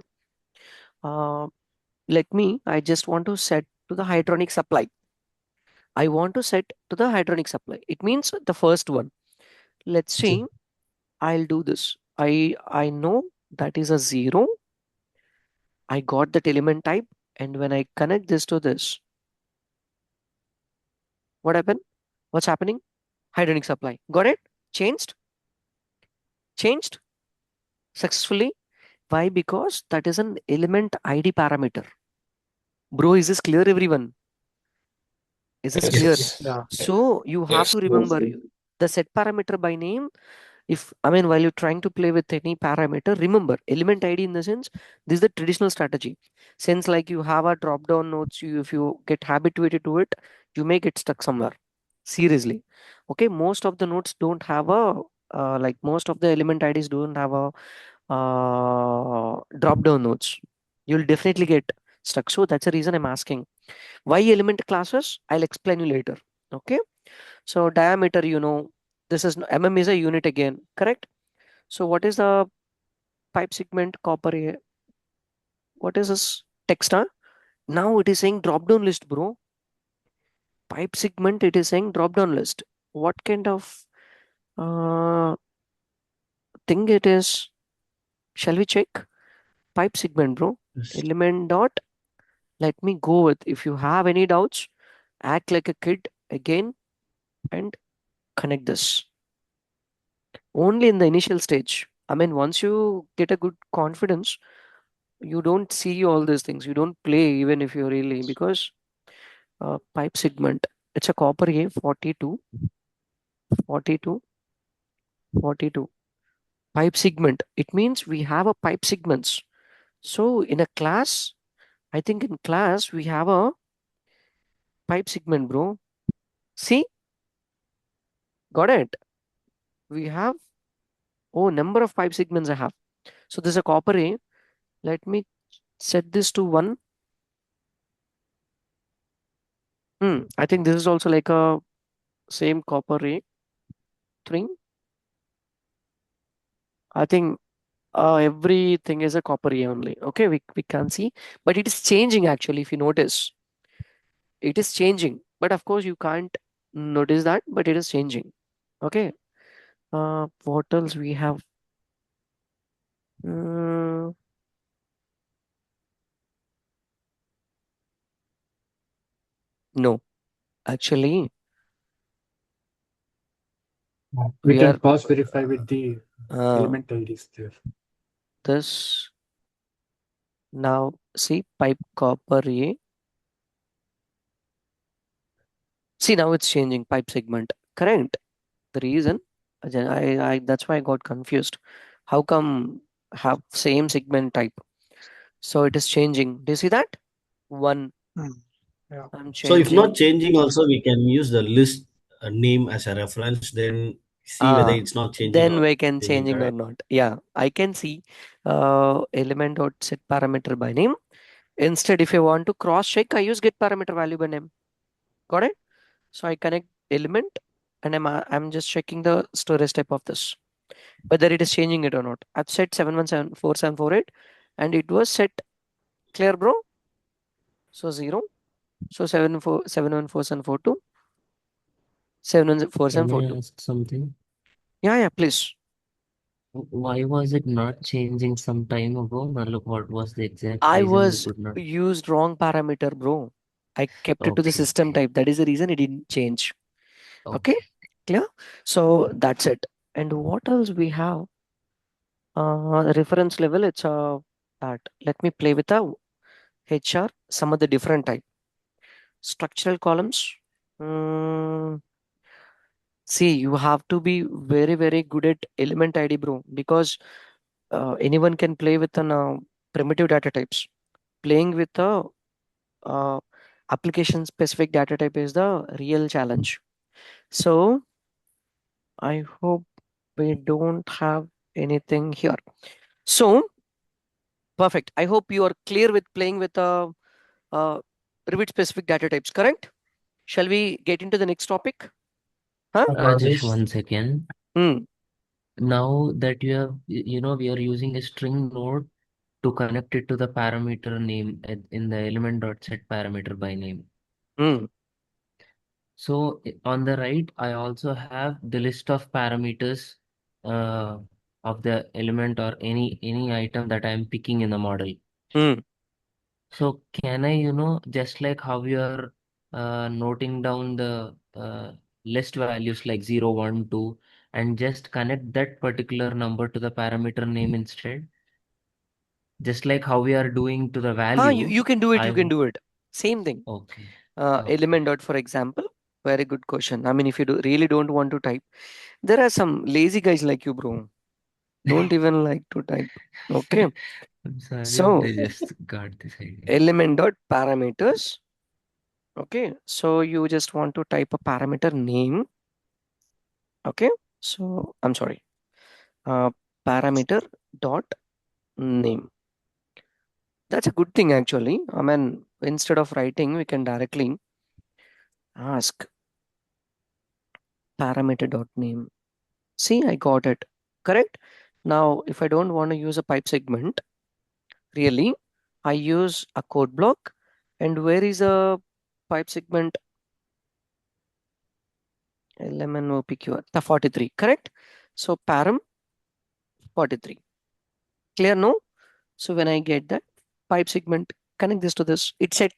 I just want to set to the hydronic supply. I want to set to the hydronic supply. It means the first one. Let's see. I'll do this. I know that is a 0. I got that element type, and when I connect this to this, what happened? What's happening? Hydronic supply. Got it? Changed? Changed successfully. Why? Because that is an element ID parameter. Bro, is this clear, everyone? Is this clear? Yeah. So you have to remember the set parameter by name. While you're trying to play with any parameter, remember element ID in the sense, this is the traditional strategy. Since like you have a drop down nodes, if you get habituated to it, you may get stuck somewhere. Seriously. Okay, most of the nodes don't have a, most of the element IDs don't have a drop down nodes. You'll definitely get stuck. So that's the reason I'm asking. Why element classes? I'll explain you later. Okay. So diameter, this is mm is a unit again, correct? So what is the pipe segment copper? What is this text? Huh? Now it is saying drop down list, bro. Pipe segment, it is saying drop down list. What kind of uh, thing it is? Shall we check? Pipe segment, bro. Yes. Element dot. Let me go with. If you have any doubts, act like a kid again and connect this. only in the initial stage. I mean, once you get a good confidence, you don't see all these things. You don't play even if you're really, because pipe segment, it's a copper A 42, 42, 42. Pipe segment. It means we have a pipe segments. So in a class, I think in class we have a pipe segment, bro. See, got it. We have number of pipe segments I have. So there's a copper A. Let me set this to 1. I think this is also like a same copper A string. I think everything is a copper A only. Okay, we can see, but it is changing actually. If you notice, it is changing. But of course, you can't notice that, but it is changing. Okay. What else we have? Mm, no, actually, We we can are cross verify with the uh, element IDs there. this now. See, pipe copper A. See, now it's changing pipe segment. Correct. The reason, I that's why I got confused. How come have same segment type? So it is changing. Do you see that? One, Mm. Yeah. I'm So if not changing. changing, also we can use the list name as a reference. Then see whether Ah, it's not changing then or we can changing. changing or Correct. not. Yeah, I can see element dot set parameter by name. Instead, if I want to cross check, I use get parameter value by name. Got it? So I connect element and I'm just checking the storage type of this, whether it is changing it or not. I've set 71744748 and it was set clear, bro. So 0. So 7474742, Can I 714742. ask something? Yeah, please. Why was it not changing some time ago? Now look, what was the exact I reason you was could not? used wrong parameter, bro. I kept it to the Okay, system okay, type. That is the reason it didn't change. Okay, okay. clear? So that's it. And what else we have? Reference level, it's that. Let me play with a HR, some of the different type. Structural columns. Mm, see, you have to be very, very good at element ID, bro, because anyone can play with an primitive data types. Playing with a uh, application specific data type is the real challenge. So I hope we don't have anything here. So perfect. I hope you are clear with playing with uh, Revit specific data types, correct? Shall we get into the next topic? Huh? Rajesh, Rajesh, 1 second. Hmm. Now that you have, we are using a string node to connect it to the parameter name in the element dot set parameter by name. Hmm. So on the right, I also have the list of parameters uh, of the element or any item that I'm picking in the model. Hmm. So can I, just like how you're noting down the list values like 0, 1, 2, and just connect that particular number to the parameter name instead, just like how we are doing to the value. You can do it. I You can w- do it. Same thing. okay, Element okay. dot, for example. Very good question. I mean, if you really don't want to type, there are some lazy guys like you, bro. Don't even like to type. Okay. I'm sorry, but So I just got this idea. element dot parameters. Okay. So you just want to type a parameter name. Okay. So I'm sorry. Uh, parameter dot name. That's a good thing actually. I mean, instead of writing, we can directly ask parameter dot name. See, I got it. Correct. Now, if I don't want to use a pipe segment, really, I use a code block. And where is a pipe segment? LMNOPQR, the 43, correct? So param 43. Clear, no? So when I get that pipe segment, connect this to this, it's set.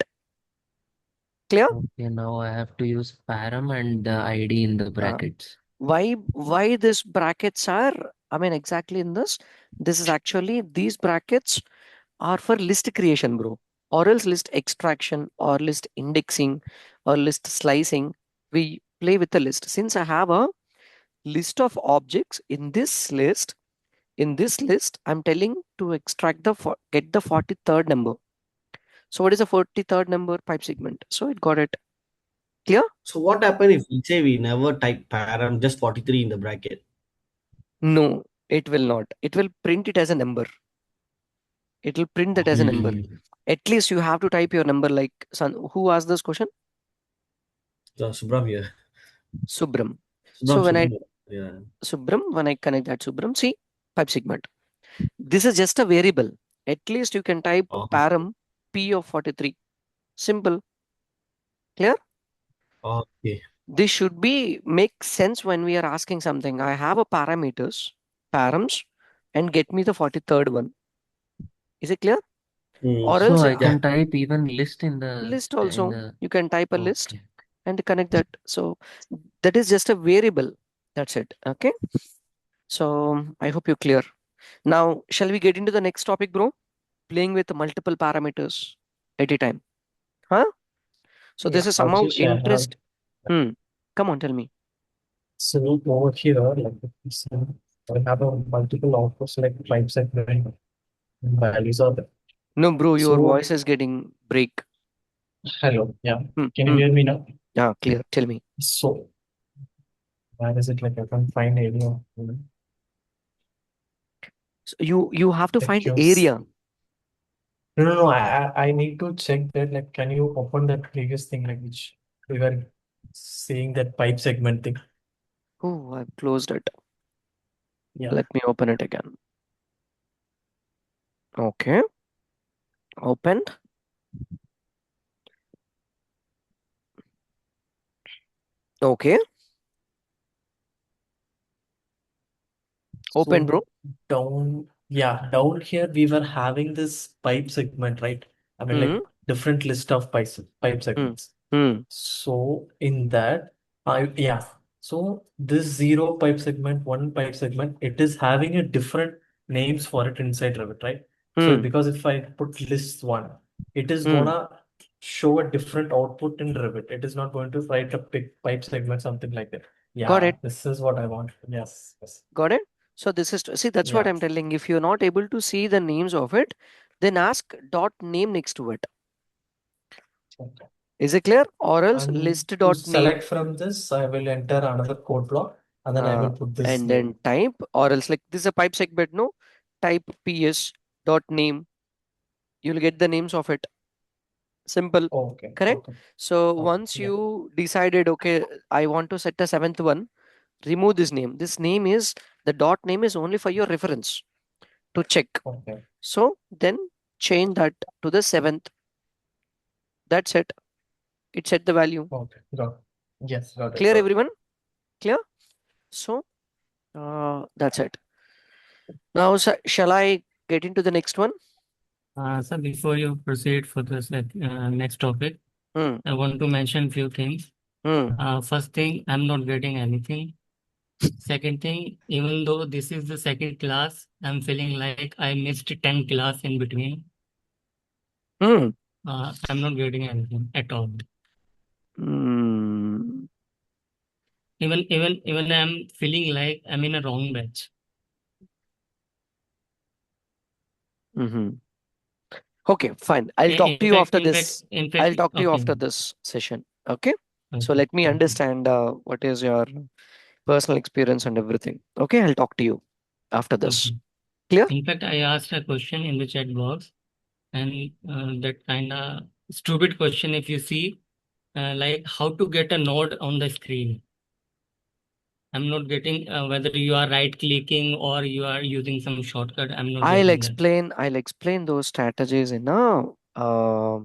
Clear? Okay, now I have to use param and the ID in the Uh, brackets. Why this brackets are, I mean, exactly in this. This is actually, these brackets are for list creation, bro, or else list extraction or list indexing or list slicing. We play with the list. Since I have a list of objects in this list, I'm telling to extract get the 43rd number. So what is the 43rd number? Pipe segment. So it got it. Clear? So what happened if we say we never type param, just 43 in the bracket? No, it will not. It will print it as a number. It will print that as a number. Hmm. At least you have to type your number like, son, who asked this question? Subram here. Subram. Subram, So yeah. when I connect that Subram, see, pipe segment. This is just a variable. At least you can type Oh, param P of 43. Simple. Clear? okay. This should be make sense when we are asking something. I have a params, and get me the 43rd one. Is it clear? Hmm. Or So else I Yeah. can type even list in list also. the You can type a list okay. and connect that. So that is just a variable. That's it. Okay. So I hope you're clear. Now, shall we get into the next topic, bro? Playing with multiple parameters at a time. Huh? So this Yeah, is somehow Rajesh, I have. interest. Hmm. Come on, tell me. So over here, like if you see, I have a multiple outputs like pipe segment values are there. No, bro, your So voice is getting break. hello, yeah. Hmm. Can you Hmm. hear me now? Yeah, clear. Tell me. So where is it like I can find area? So you have to Like find yours. area. No. I need to check that. Like, can you open that previous thing like which we were seeing that pipe segment thing? Oh, I've closed it. Yeah. Let me open it again. Okay. Opened. Okay. Open, So bro. down here we were having this pipe segment, right? I mean, Hmm. like different list of pipe Hmm. segments. Hmm. So in that, yeah. So this zero pipe segment, one pipe segment, it is having a different names for it inside Revit, right? So Hmm. because if I put list one, it is Hmm. gonna show a different output in Revit. It is not going to write a pipe segment, something like that. Got Yeah, it. this is what I want. Yes, yes. Got it. So this is, see, that's what Yeah. I'm telling. If you're not able to see the names of it, then ask dot name next to it. Okay. Is it clear? Or else And list to dot name, select from this, I will enter another code block and then I will put this and then name. type, or else like this is a pipe segment, no? Type ps dot name. You'll get the names of it. Simple. Okay, Correct? okay, So okay. once Yeah, you decided, okay, I want to set a seventh one, remove this name. This name is, the dot name is only for your reference to check. okay, So then change that to the seventh. That's it. It set the value. okay. Got it. Yes, got it, Clear, got it. everyone? Clear? So that's it. Now, shall I get into the next one? So before you proceed for the next topic, Hmm. I want to mention few things. Hmm. First thing, I'm not getting anything. Second thing, even though this is the second class, I'm feeling like I missed 10 class in between. Hmm. I'm not getting anything at all. Hmm. Even I'm feeling like I'm in a wrong batch. Hmm. Okay, fine. I'll talk to In you fact, after this. I'll talk to you okay, after this session. Okay. So okay, let me okay. understand what is your personal experience and everything. Okay, I'll talk to you after this. Okay. Clear? In fact, I asked a question in the chat box, and that kind of stupid question, if you see, like how to get a node on the screen. I'm not getting whether you are right clicking or you are using some shortcut. I'm not getting that. I'll explain those strategies in a uh,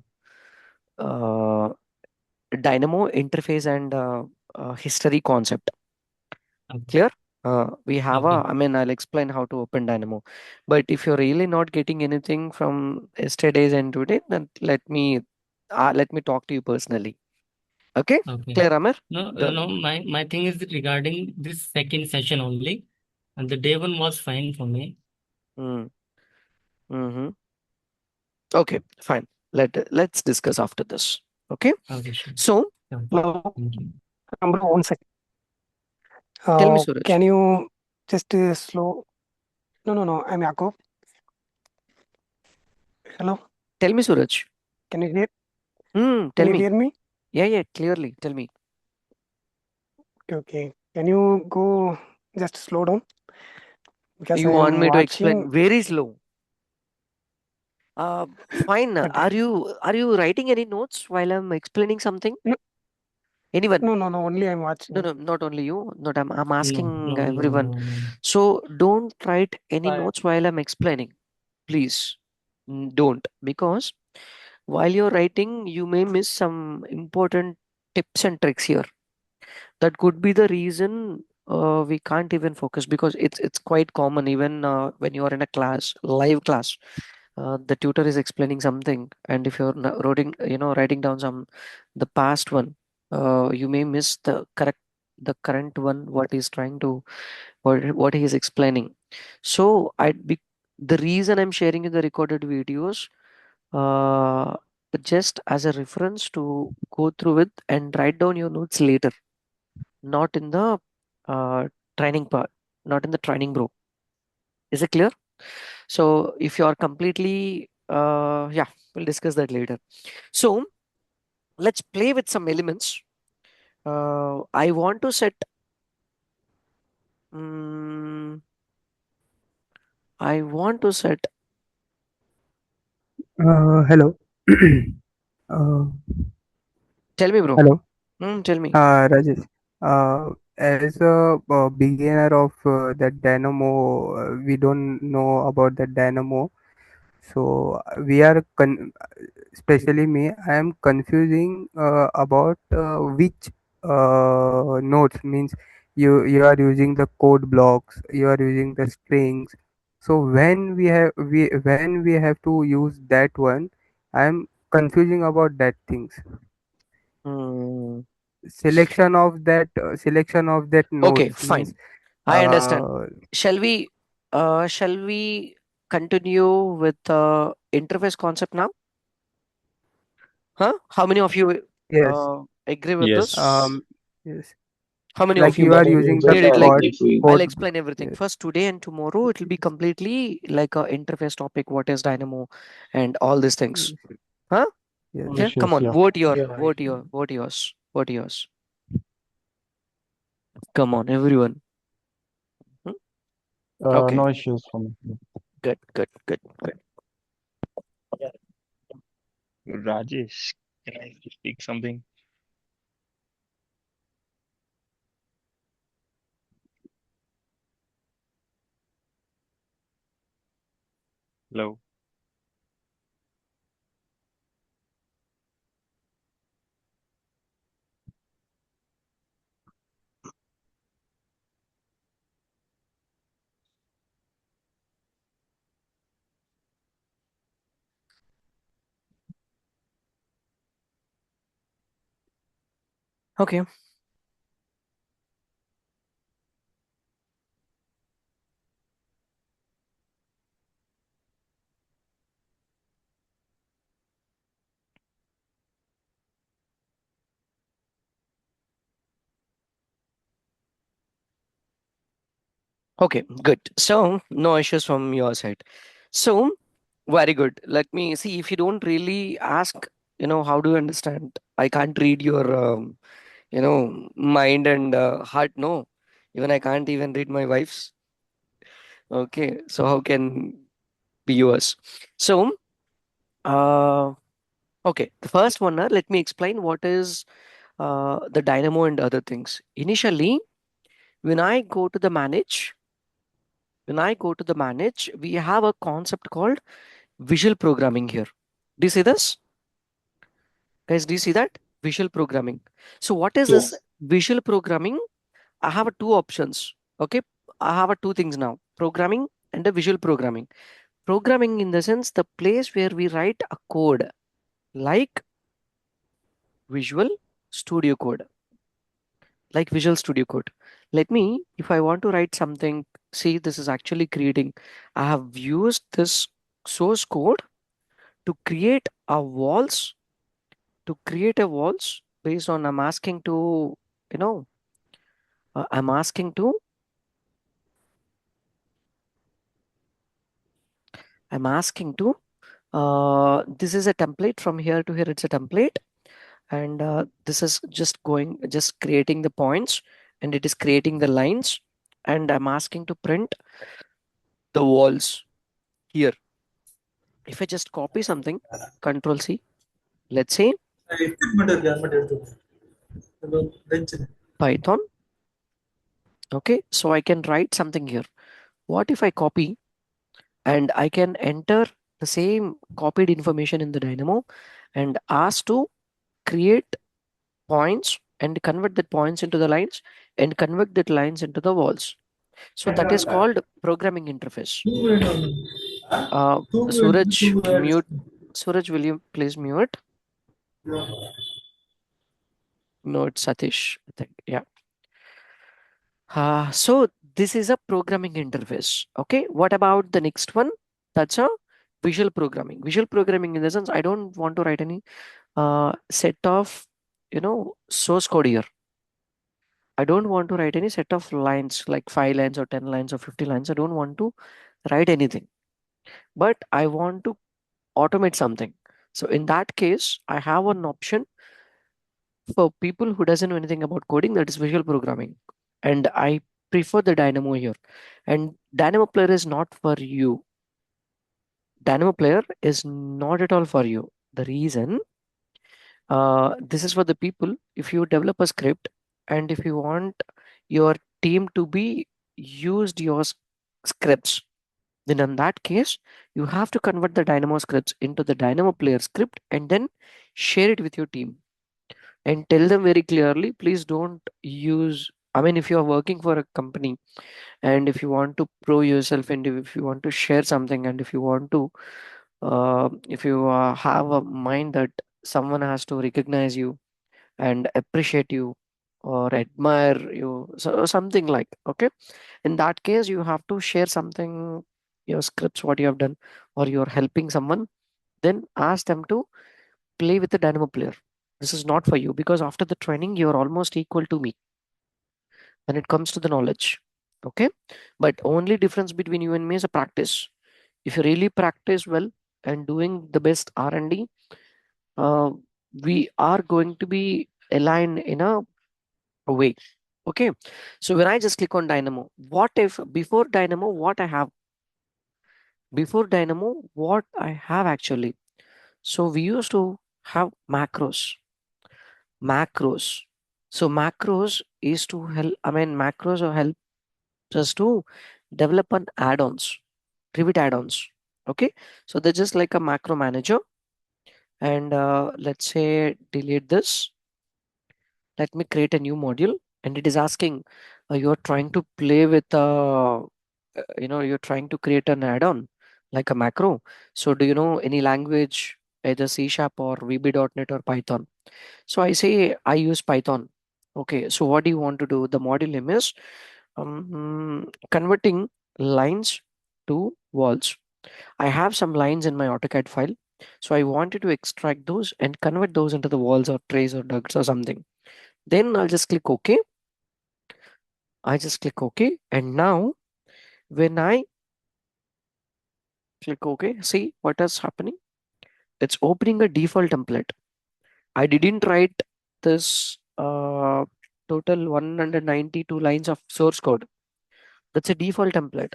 Dynamo interface and history concept. Okay. Clear? We have Okay. I mean, I'll explain how to open Dynamo. But if you're really not getting anything from yesterday's and today, then let me talk to you personally. Okay, Okay. clear, Amir? No, The no, my thing is regarding this second session only. And the day one was fine for me. mm, mm-hmm. Okay, fine. Let's discuss after this. Okay, Okay, sure. so Yeah. Hello, Thank you. bro, 1 second. tell me, Suraj. Can you just slow? No, no, no. I'm Yakov. Hello, Tell me, Suraj. can you hear? Tell Can you me. hear me? Yeah, yeah, clearly. Tell me. Okay, okay. Can you go just slow down because You I want am me to watching. explain very slow? Fine. Okay. Are you writing any notes while I'm explaining something? No, Anyone? no, no, no. Only I'm No, watching. no, not only you. Not I'm No, asking no, no, everyone. no, no. So don't write any Fine. notes while I'm explaining, please. Don't, because while you're writing, you may miss some important tips and tricks here. That could be the reason we can't even focus, because it's quite common even when you are in a class, live class. The tutor is explaining something, and if you're writing down some the past one, you may miss the current one, what he's trying to, what he is explaining. So the reason I'm sharing you the recorded videos, uh, just as a reference to go through it and write down your notes later, not in the uh, training part, not in the training, bro. Is it clear? So if you are completely, yeah, we'll discuss that later. So let's play with some elements. I want to set, mm, I want to set, Hello. uh, tell me, bro. Hello. Tell me. Rajesh. As a beginner of that Dynamo, we don't know about that Dynamo. So we are especially me. I am confusing about which nodes means you are using the code blocks. You are using the strings. So when we have to use that one, I am confusing about that things. Hmm. Selection of that Okay, nodes means fine. I understand. uh, Shall we continue with the interface concept now? Huh? How many of you yes, agree with this? Yes. um yes, How many of like you you are Better using use the need it it and like code that? if we. I'll code explain everything. yes, First, today and tomorrow, it will be completely like a interface topic. What is Dynamo and all these things. yes, Huh? No yes. Yeah, come issues. on. Yeah. Yeah. Vote yours. Vote yours. Come on, everyone. Hmm? Okay, No issues for me. good, good, good, good. Rajesh, can I speak something? Hello. Okay. Okay, good. So, no issues from your side. So, very good. Let me see, if you don't really ask, how do you understand? I can't read your, mind and heart. No, even I can't even read my wife's. Okay, so how can be yours? So, uh, okay, the first one, let me explain what is the Dynamo and other things. Initially, when I go to the manage, we have a concept called visual programming here. Do you see this? Guys, do you see that? Visual programming. So what is this Yes. visual programming? I have two options. Okay. I have two things now, programming and a visual programming. Programming in the sense the place where we write a code like visual. Studio Code, like Visual Studio Code. Let me, if I want to write something, see, this is actually creating. I have used this source code to create a walls, based on I'm asking to, you know, I'm asking to, I'm asking to, this is a template from here to here. It's a template, and this is just creating the points, and it is creating the lines, and I'm asking to print the walls here. If I just copy something, Control C, let's say Python. Okay, so I can write something here. What if I copy and I can enter the same copied information in the Dynamo and ask to create points and convert the points into the lines and convert the lines into the walls. So that is called programming interface. Suraj, mute. Suraj, will you please mute? No, it's Satish, I think. Yeah. So this is a programming interface. Okay. What about the next one? That's a visual programming. Visual programming in the sense I don't want to write any set of source code here. I don't want to write any set of lines like 5 lines or 10 lines or 50 lines. I don't want to write anything, but I want to automate something. So in that case, I have an option for people who doesn't know anything about coding, that is visual programming. And I prefer the Dynamo here. And Dynamo Player is not for you. Dynamo Player is not at all for you. The reason, this is for the people, if you develop a script and if you want your team to be used your scripts, then in that case, you have to convert the Dynamo scripts into the Dynamo Player script and then share it with your team and tell them very clearly, please don't use, I mean, if you are working for a company and if you want to pro yourself and if you want to share something and if you want to, if you have a mind that someone has to recognize you and appreciate you or admire you, so something like, okay, in that case, you have to share something, your scripts, what you have done, or you're helping someone, then ask them to play with the Dynamo player. This is not for you because after the training, you're almost equal to me when it comes to the knowledge. Okay. But only difference between you and me is a practice. If you really practice well and doing the best R&D, uh, we are going to be aligned in a way. Okay. So when I just click on Dynamo, what if before Dynamo, what I have? Before Dynamo, what I have actually? So we used to have macros. Macros. So macros is to help, I mean, macros are help us to develop an add-ons, Revit add-ons. Okay. So they're just like a macro manager. And let's say delete this. Let me create a new module. And it is asking, you're trying to play with, you're trying to create an add-on like a macro. So do you know any language, either C# or VB.NET or Python? So I say I use Python. Okay, so what do you want to do? The module name is converting lines to walls. I have some lines in my AutoCAD file. So I wanted to extract those and convert those into the walls or trays or ducts or something. Then I'll just click OK. I just click OK. And now when I click OK, see what is happening? It's opening a default template. I didn't write this total 192 lines of source code. That's a default template.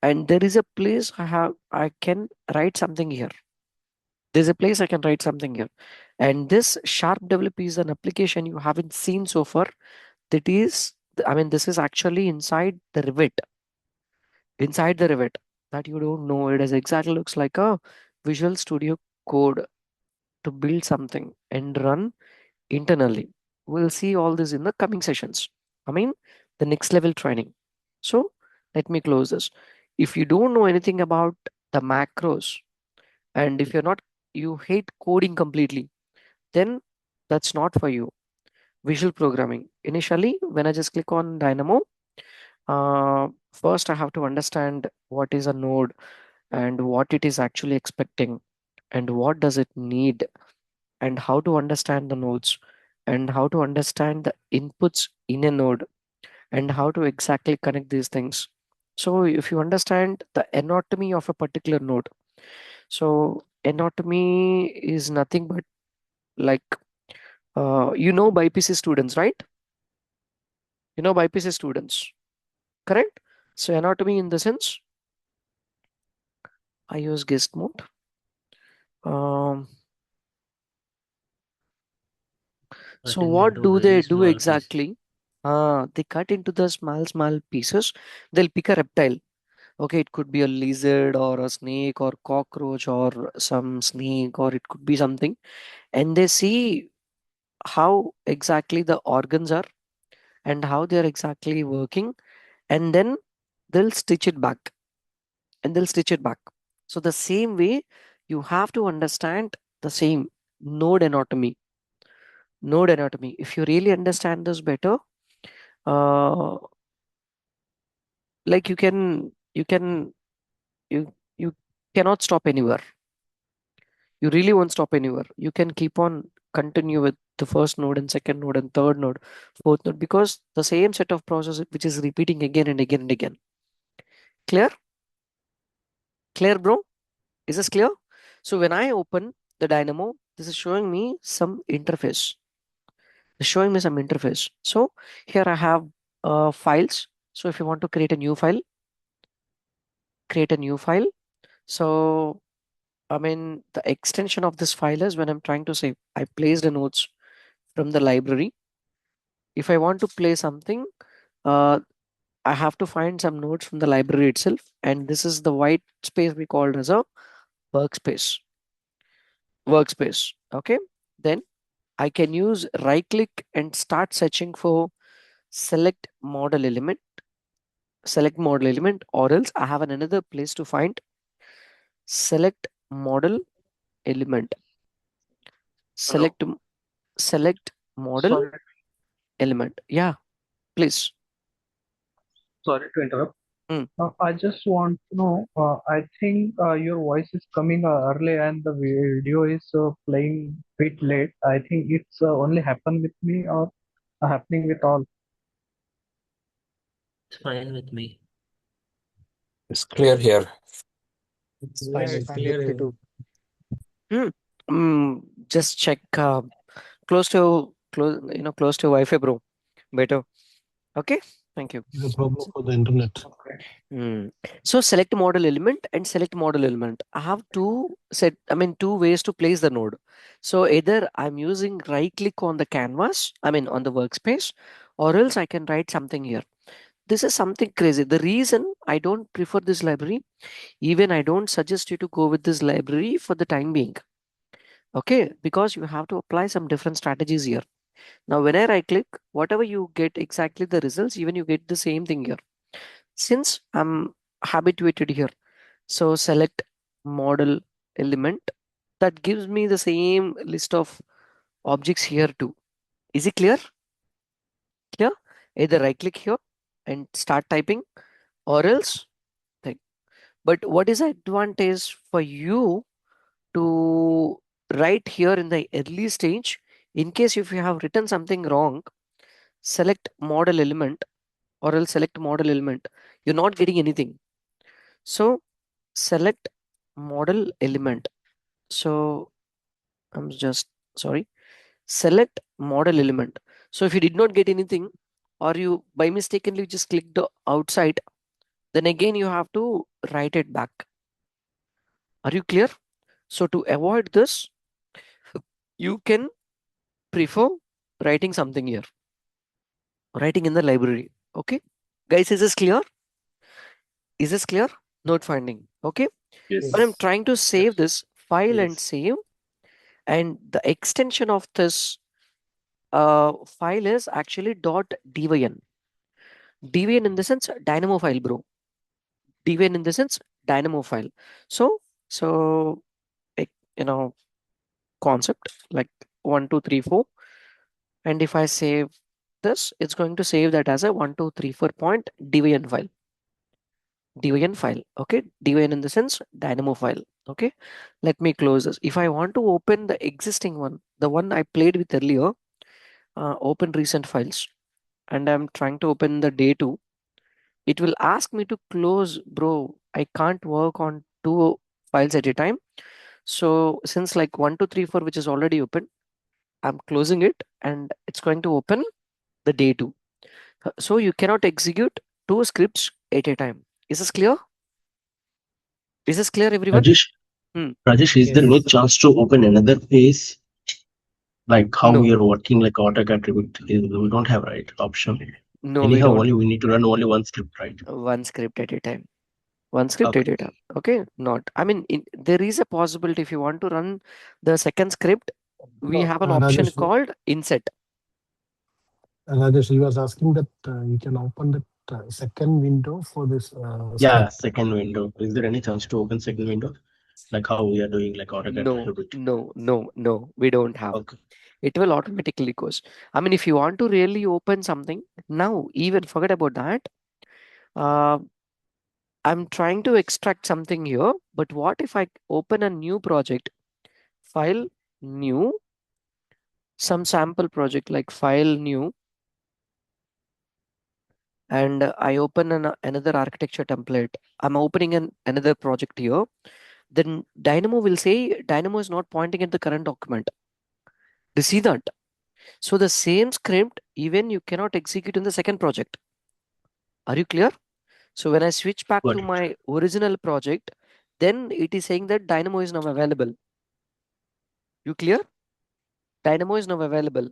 And there is a place I can write something here. There's a place I can write something here. And this Sharp Develop is an application you haven't seen so far. That is, I mean, this is actually inside the Revit. Inside the Revit that you don't know. It is exactly looks like a Visual Studio Code to build something and run internally. We'll see all this in the coming sessions. I mean, the next level training. So let me close this. If you don't know anything about the macros, and if you hate coding completely, then that's not for you. visual programming. Initially, when I just click on Dynamo, first I have to understand what is a node and what it is actually expecting and what does it need and how to understand the nodes and how to understand the inputs in a node and how to exactly connect these things. So if you understand the anatomy of a particular node, so anatomy is nothing but like BPC students, right? BPC students, correct? So anatomy in the sense I use guest mode. So Cutting what into do very they do small piece. exactly? They cut into the small pieces. They'll pick a reptile. Okay, it could be a lizard or a snake or cockroach or some snake or it could be something. And they see how exactly the organs are and how they're exactly working. And then they'll stitch it back and they'll stitch it back. So the same way you have to understand the same node anatomy. Node anatomy. If you really understand this better, uh, like you cannot stop anywhere. You really won't stop anywhere. You can keep on continue with the first node and second node and third node, fourth node, because the same set of process which is repeating again and again and again. Clear? Clear, bro? Is this clear? So when I open the Dynamo, this is showing me some interface. It's showing me some interface. So here I have files. So if you want to create a new file, create a new file. So I mean, the extension of this file is when I'm trying to say I placed the nodes from the library. If I want to play something, uh, I have to find some nodes from the library itself. And this is the white space we called as a workspace. Workspace. Okay. Then I can use right click and start searching for select model element, or else I have another place to find select model element. Hello. Select model Sorry, element. Yeah, please. sorry to interrupt. Mm. I just want to know. I think your voice is coming early and the video is playing bit late. I think it's only happen with me or happening with all. It's fine with me. It's clear here. It's Yeah, fine it's with fine me. with me too. Just check close to Wi-Fi, bro. Better. Okay. Thank you. The problem for the internet. Okay. So select model element and select model element. I have two ways to place the node. So either I'm using right click on the canvas, on the workspace, or else I can write something here. This is something crazy. The reason I don't prefer this library, even I don't suggest you to go with this library for the time being. Okay, because you have to apply some different strategies here. Now, when I right click, whatever you get exactly the results, even you get the same thing here. Since I'm habituated here, so select model element, that gives me the same list of objects here too. Is it clear? Clear? Either right click here and start typing or else thing. But what is the advantage for you to write here in the early stage? In case if you have written something wrong, select model element or else select model element. You're not getting anything. So select model element. So I'm just sorry. Select model element. So if you did not get anything or you by mistakenly just clicked the outside, then again you have to write it back. Are you clear? So to avoid this, you can prefer writing something here, writing in the library. Okay, guys, is this clear? Is this clear? Note finding. Okay. When I'm Yes. trying to save Yes. this file and Yes. save, and the extension of this file is actually .dyn. Dyn in the sense Dynamo file, bro. Dyn in the sense Dynamo file. So like, concept like 1, 2, 3, 4, And if I save this, it's going to save that as a 1234 point DVN file. DVN file, okay? DVN in the sense Dynamo file, okay? Let me close this. If I want to open the existing one, the one I played with earlier, open recent files, and I'm trying to open the day 2, it will ask me to close, bro. I can't work on 2 files at a time. So since like 1234, which is already open, I'm closing it and it's going to open the day 2. So you cannot execute 2 scripts at a time. Is this clear? Is this clear, everyone? Rajesh, is there any chance to open another phase? Like how we are working like AutoCAD Revit, we don't have right option. No, Anyhow, we don't. we need to run only one script, right? One script at a time. One script at a time. Okay, not. I mean, there is a possibility if you want to run the second script, we have an option Rajesh, called inset. Rajesh, he was asking that you can open the second window for this. Yeah, second window. Is there any chance to open second window? Like how we are doing like AutoCAD Revit? No, we don't have. Okay. It will automatically goes. I mean, if you want to really open something now, even forget about that. I'm trying to extract something here, but what if I open a new project, file, new, some sample project like file, new, and I open another architecture template. I'm opening another project here. Then Dynamo will say Dynamo is not pointing at the current document. Do you see that? So the same script, even you cannot execute in the second project. Are you clear? So when I switch back to my original project, then it is saying that Dynamo is now available. You clear? Dynamo is now available.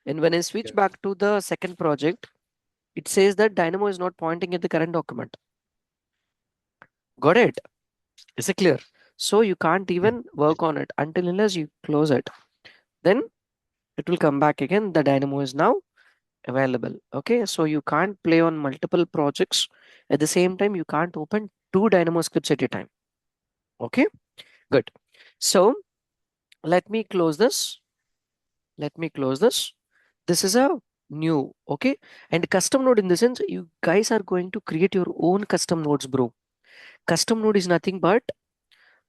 And when I switch back to the second project, it says that Dynamo is not pointing at the current document. Got it? Is it clear? So you can't even work on it until unless you close it. Then it will come back again. The Dynamo is now available. Okay, so you can't play on multiple projects at the same time. You can't open 2 Dynamo scripts at a time. Okay, good. So let me close this. Let me close this. This is a new, okay? And custom node in the sense you guys are going to create your own custom nodes, bro. Custom node is nothing but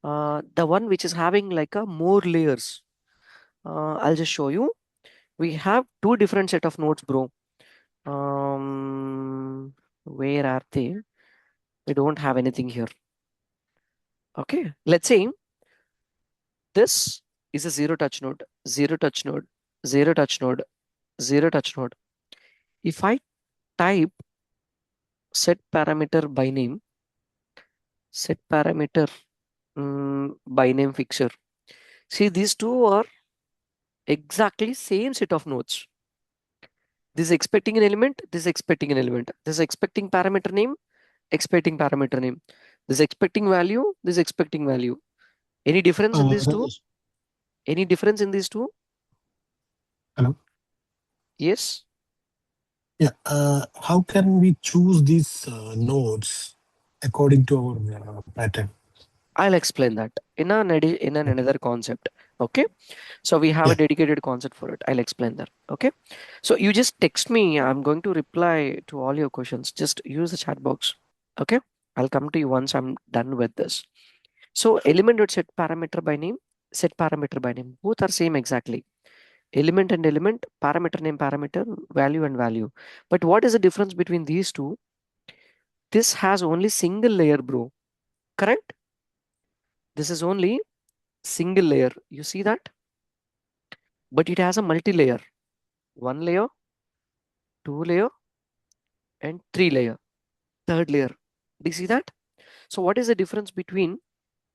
the one which is having like a more layers. I'll just show you. We have 2 different set of nodes, bro. Where are they? We don't have anything here. Okay, let's say this is a zero touch node, zero touch node, zero touch node, zero touch node. If I type set parameter by name, set parameter by name fixture. See, these two are exactly same set of nodes. This is expecting an element, this is expecting an element. This is expecting parameter name, expecting parameter name. This is expecting value, this is expecting value. Any difference in these two? Any difference in these two? Hello? Yes? Yeah. How can we choose these nodes according to our pattern? I'll explain that in another concept. Okay, so we have a dedicated concept for it. I'll explain that. Okay, so you just text me. I'm going to reply to all your questions. Just use the chat box. Okay, I'll come to you once I'm done with this. So element dot set parameter by name, set parameter by name, both are same exactly. Element and element, parameter name, parameter, value and value. But what is the difference between these two? This has only single layer, bro. Correct? This is only single layer. You see that? But it has a multi-layer. 1 layer, 2 layer, and 3 layer. Third layer. Do you see that? So what is the difference between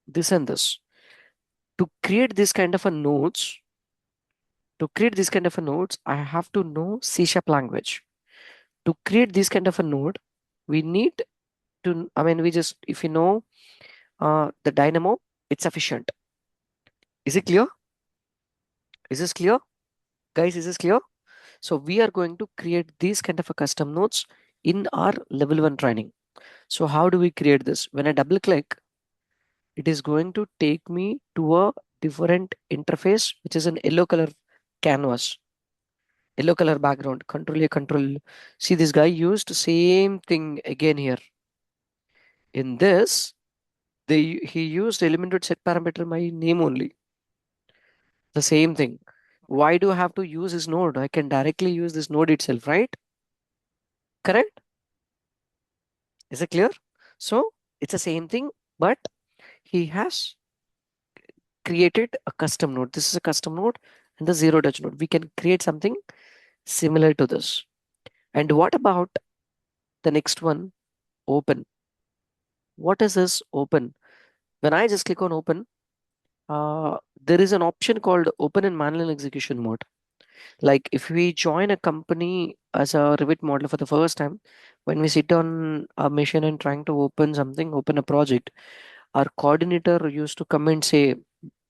this and this? To create this kind of a nodes, I have to know C# language. To create this kind of a node, we need to, if you know the Dynamo, it's sufficient. Is it clear? Is this clear? Guys, is this clear? So we are going to create these kind of a custom nodes in our level 1 training. So how do we create this? When I double click, it is going to take me to a different interface, which is an yellow color canvas. Yellow color background, control A, control. See, this guy used same thing again here. In this, he used element set parameter my name only. The same thing. Why do I have to use this node? I can directly use this node itself, right? Correct? Is it clear? So it's the same thing, but he has created a custom node. This is a custom node and the zero touch node. We can create something similar to this. And what about the next one? Open. What is this open? When I just click on open, there is an option called open in manual execution mode. Like if we join a company as a Revit modeler for the first time, when we sit on a machine and trying to open something, open a project, our coordinator used to come and say,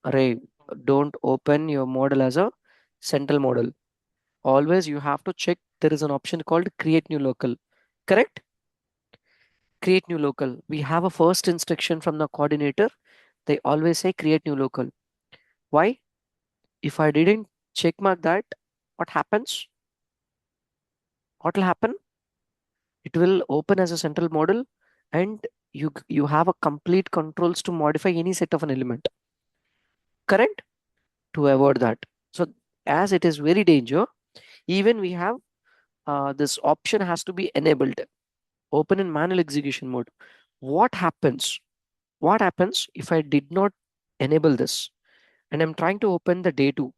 Array, don't open your model as a central model. Always you have to check there is an option called create new local. Correct? Create new local. We have a first instruction from the coordinator. They always say create new local. Why? If I didn't check mark that, what happens? What will happen? It will open as a central model and you have a complete controls to modify any set of an element. Correct? To avoid that. So as it is very danger, even we have this option has to be enabled. Open in manual execution mode. What happens? What happens if I did not enable this and I'm trying to open the day 2?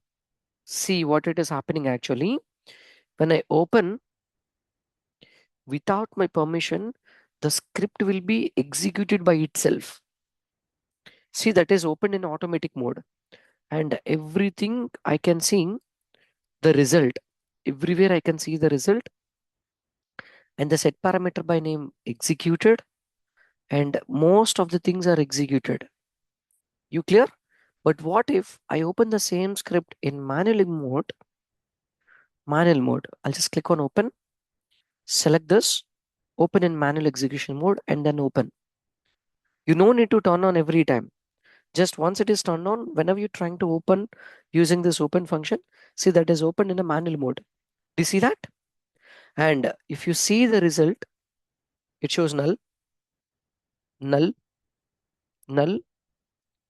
See what it is happening actually. When I open without my permission, the script will be executed by itself. See, that is open in automatic mode and everything I can see the result. Everywhere I can see the result and the set parameter by name executed and most of the things are executed. You clear? But what if I open the same script in manual mode? Manual mode. I'll just click on open, select this, open in manual execution mode and then open. You no need to turn on every time. Just once it is turned on, whenever you're trying to open using this open function, see that is open in a manual mode. Do you see that? And if you see the result, it shows null, null, null,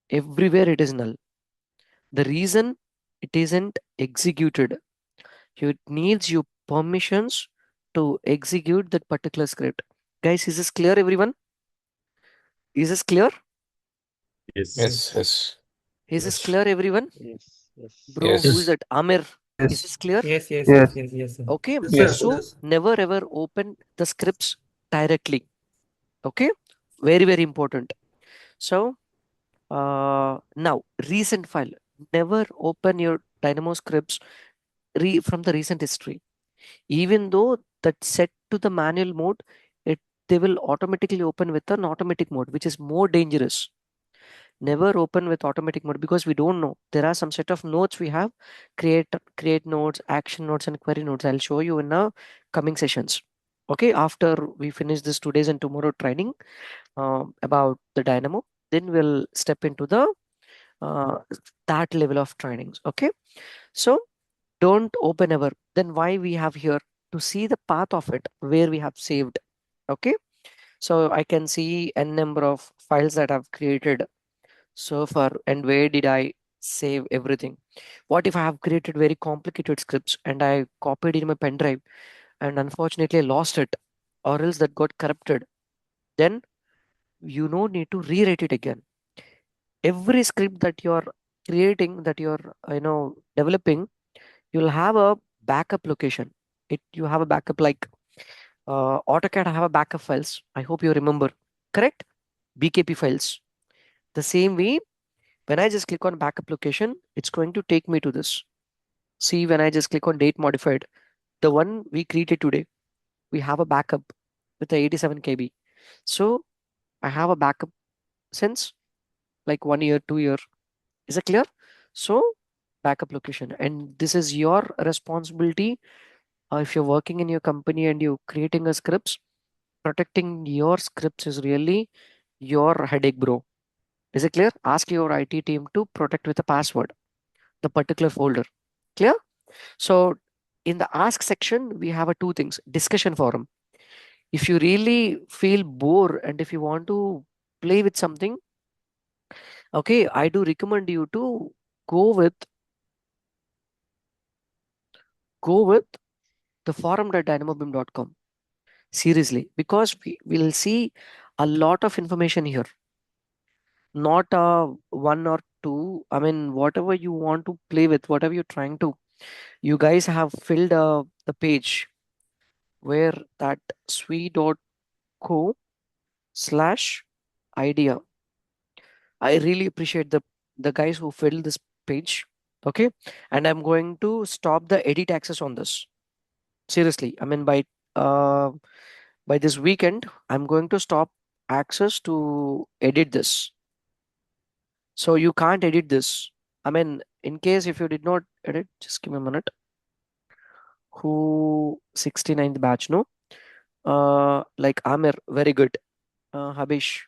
everywhere it is null. The reason it isn't executed, it needs your permissions to execute that particular script. Guys, is this clear, everyone? Is this clear? Yes. Yes, yes. Is this clear, everyone? Yes. Yes. Bro, Yes. who is that? Amir. Is Yes. this clear? Yes, yes, Yes. yes, yes, yes, sir. Okay. Yes. So never ever open the scripts directly. Okay. Very, very important. So now recent file. Never open your Dynamo scripts from the recent history. Even though that's set to the manual mode, they will automatically open with an automatic mode, which is more dangerous. Never open with automatic mode because we don't know. There are some set of nodes we have, create nodes, action nodes, and query nodes. I'll show you in the coming sessions. Okay, after we finish this today's and tomorrow training about the Dynamo, then we'll step into the uh, that level of trainings. Okay, so don't open ever. Then why we have here to see the path of it where we have saved. Okay, so I can see n number of files that I've created so far and where did I save everything. What if I have created very complicated scripts and I copied in my pen drive and unfortunately I lost it or else that got corrupted? Then you no need to rewrite it again. Every script that you're creating, that you're developing, you'll have a backup location. You have a backup like AutoCAD. I have a backup files. I hope you remember. Correct? BKP files. The same way, when I just click on backup location, it's going to take me to this. See, when I just click on date modified, the one we created today, we have a backup with the 87 KB. So I have a backup since like 1 year, 2 year. Is it clear? So backup location, and this is your responsibility. If you're working in your company and you're creating a scripts, protecting your scripts is really your headache, bro. Is it clear? Ask your IT team to protect with a password the particular folder. Clear? So in the ask section, we have two things: discussion forum. If you really feel bored and if you want to play with something, okay, I do recommend you to go with go with the forum.dynamobim.com. Seriously, because we will see a lot of information here, not one or two. I mean, whatever you want to play with, whatever you're trying to, you guys have filled the page where that sui.co/idea. I really appreciate the guys who filled this page. Okay, and I'm going to stop the edit access on this. Seriously, I mean uh by this weekend, I'm going to stop access to edit this. So you can't edit this. I mean, in case if you did not edit, just give me a minute. Who 69th batch? No, like Amir, very good. Habish,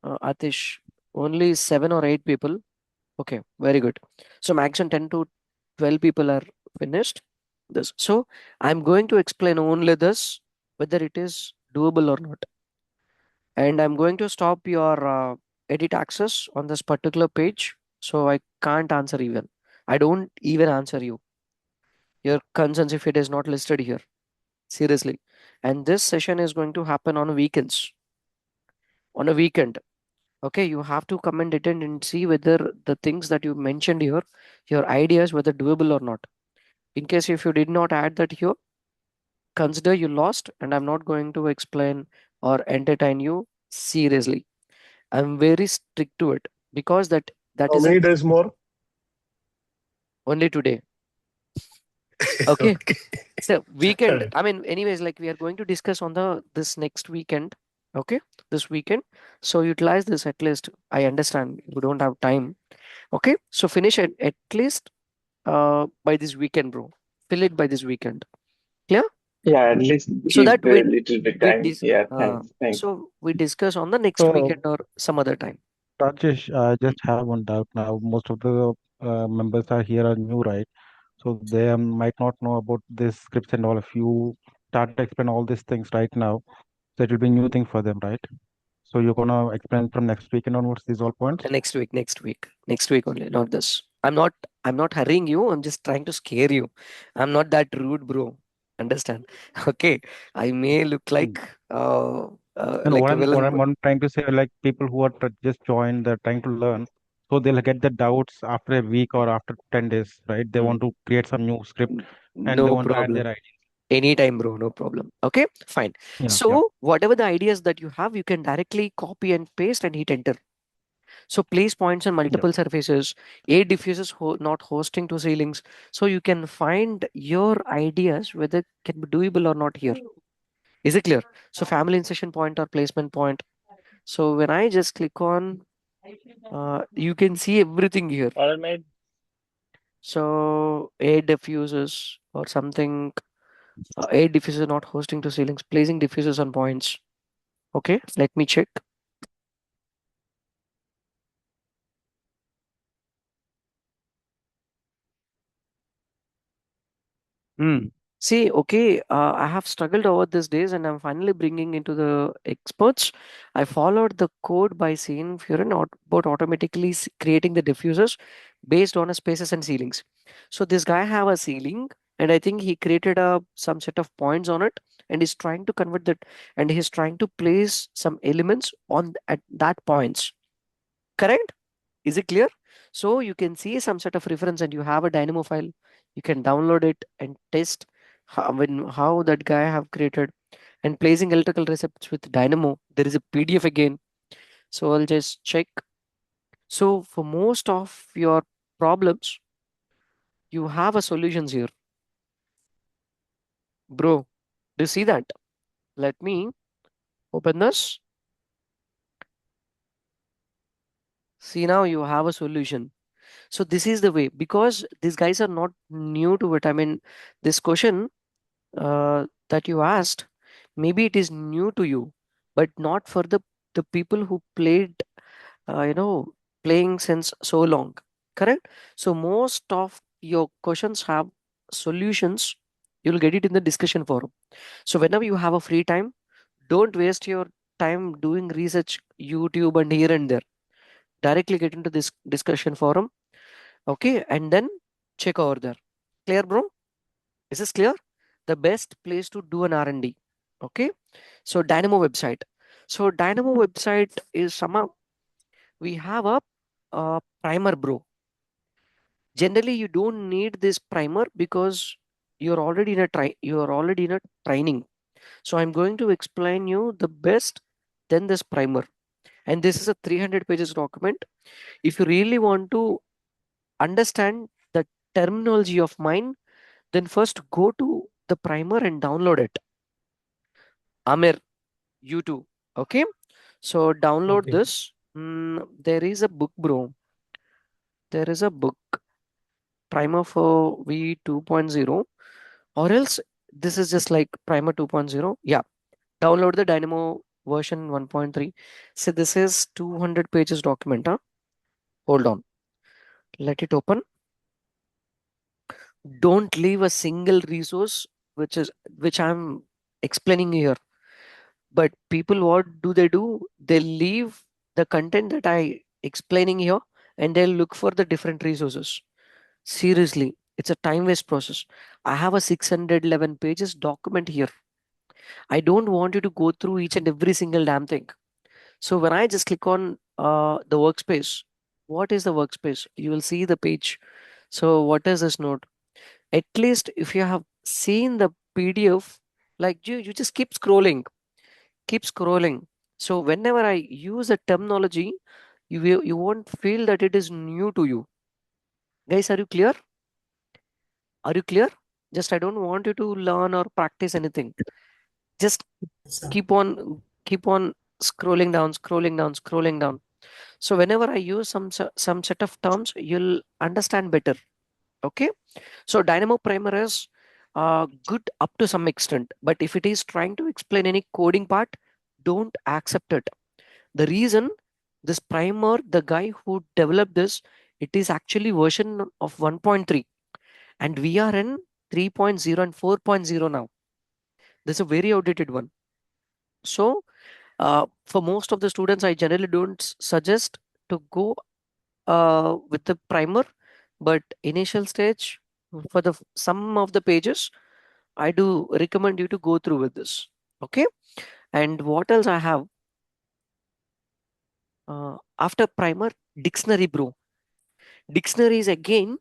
Atish, only 7 or 8 people. Okay, very good. So maximum 10 to 12 people are finished this. So I'm going to explain only this, whether it is doable or not. And I'm going to stop your edit access on this particular page. So I can't answer even. I don't even answer your concerns if it is not listed here. Seriously. And this session is going to happen on weekends. On a weekend. Okay, you have to come and attend and see whether the things that you mentioned here, your ideas, whether doable or not. In case if you did not add that here, consider you lost, and I'm not going to explain or entertain you seriously. I'm very strict to it because that How is a many days more? only today. Okay. Okay. So weekend. Correct. I mean, anyways, like we are going to discuss on this next weekend. Okay, this weekend. So utilize this at least. I understand you don't have time. Okay, so finish it at least by this weekend, bro. Fill it by this weekend. Clear? Yeah, at least So give that a little bit we time. dis Yeah, thanks. Thanks. so we discuss on the next So, weekend or some other time. Rajesh, I just have one doubt now. Most of the members are here are new, right? So they might not know about this scripts and all. If you start to explain all these things right now, so it will be new thing for them, right? So you're gonna explain from next weekend onwards these all points. Next week only, not this. I'm not hurrying you. I'm just trying to scare you. I'm not that rude, bro. Understand? Okay. I may look Mm. And like a what villain. I'm trying to say, like people who are just joined, they're trying to learn, so they'll get the doubts after a week or after 10 days, right? They Mm, want to create some new script and they No want to add their problem. ideas. Anytime, bro. No problem. Okay. Fine. Yeah, yeah, So whatever the ideas that you have, you can directly copy and paste and hit enter. So place points on yeah. multiple surfaces, a diffuses not hosting to ceilings. So you can find your ideas whether can be doable or not here. Is it clear? So family insertion point or placement point. So when I just click on, you can see everything here. All right. So a diffuses or something, a diffuser not hosting to ceilings, placing diffusers on points. Okay, let me check. Hmm. See, okay, I have struggled over these days and I'm finally bringing into the experts. I followed the code by seeing Furin about automatically creating the diffusers based on a spaces and ceilings. So this guy have a ceiling and I think he created some set of points on it and he's trying to convert that and he's trying to place some elements on at that points. Correct? Is it clear? So you can see some sort of reference and you have a Dynamo file. You can download it and test how that guy have created and placing electrical recepts with Dynamo. There is a PDF again. So I'll just check. So for most of your problems, you have a solutions here. Bro, do you see that? Let me open this. See now you have a solution. So this is the way because these guys are not new to it. I mean, this question that you asked, maybe it is new to you, but not for the people who played, you know, playing since so long. Correct. So most of your questions have solutions You'll get it in the discussion forum. So whenever you have a free time, don't waste your time doing research, YouTube and here and there. Directly get into this discussion forum, okay, and then check over there. Clear, bro? Is this clear? The best place to do an R&D. Okay. So Dynamo website. So Dynamo website is somehow we have a primer, bro. Generally, you don't need this primer because you're already in a training. So I'm going to explain you the best, then this primer. And this is a 300 pages document. If you really want to understand the terminology of mine, then first go to the primer and download it. Amir, you too. Okay. So download Okay. this. There is a book, bro. There is a book, primer for V 2.0, or else this is just like primer 2.0. Yeah. Download the Dynamo version 1.3. So this is 200 pages document. Huh? Hold on. Let it open. Don't leave a single resource which I'm explaining here. But people, what do? They leave the content that I explaining here and they'll look for the different resources. Seriously, it's a time waste process. I have a 611 pages document here. I don't want you to go through each and every single damn thing. So when I just click on the workspace, what is the workspace? You will see the page. So what is this node? At least if you have seen the PDF, like you just keep scrolling. So whenever I use a terminology, you won't feel that it is new to you. Guys, are you clear? Are you clear? Just I don't want you to learn or practice anything. Just keep on scrolling down, scrolling down, scrolling down. So whenever I use some set of terms, you'll understand better. Okay. So Dynamo Primer is good up to some extent, but if it is trying to explain any coding part, don't accept it. The reason this primer, the guy who developed this, it is actually version of 1.3 and we are in 3.0 and 4.0 now. This is a very outdated one. So for most of the students, I generally don't suggest to go with the primer, but initial stage for the some of the pages, I do recommend you to go through with this. Okay. And what else I have? After primer, dictionary, bro. Dictionary is again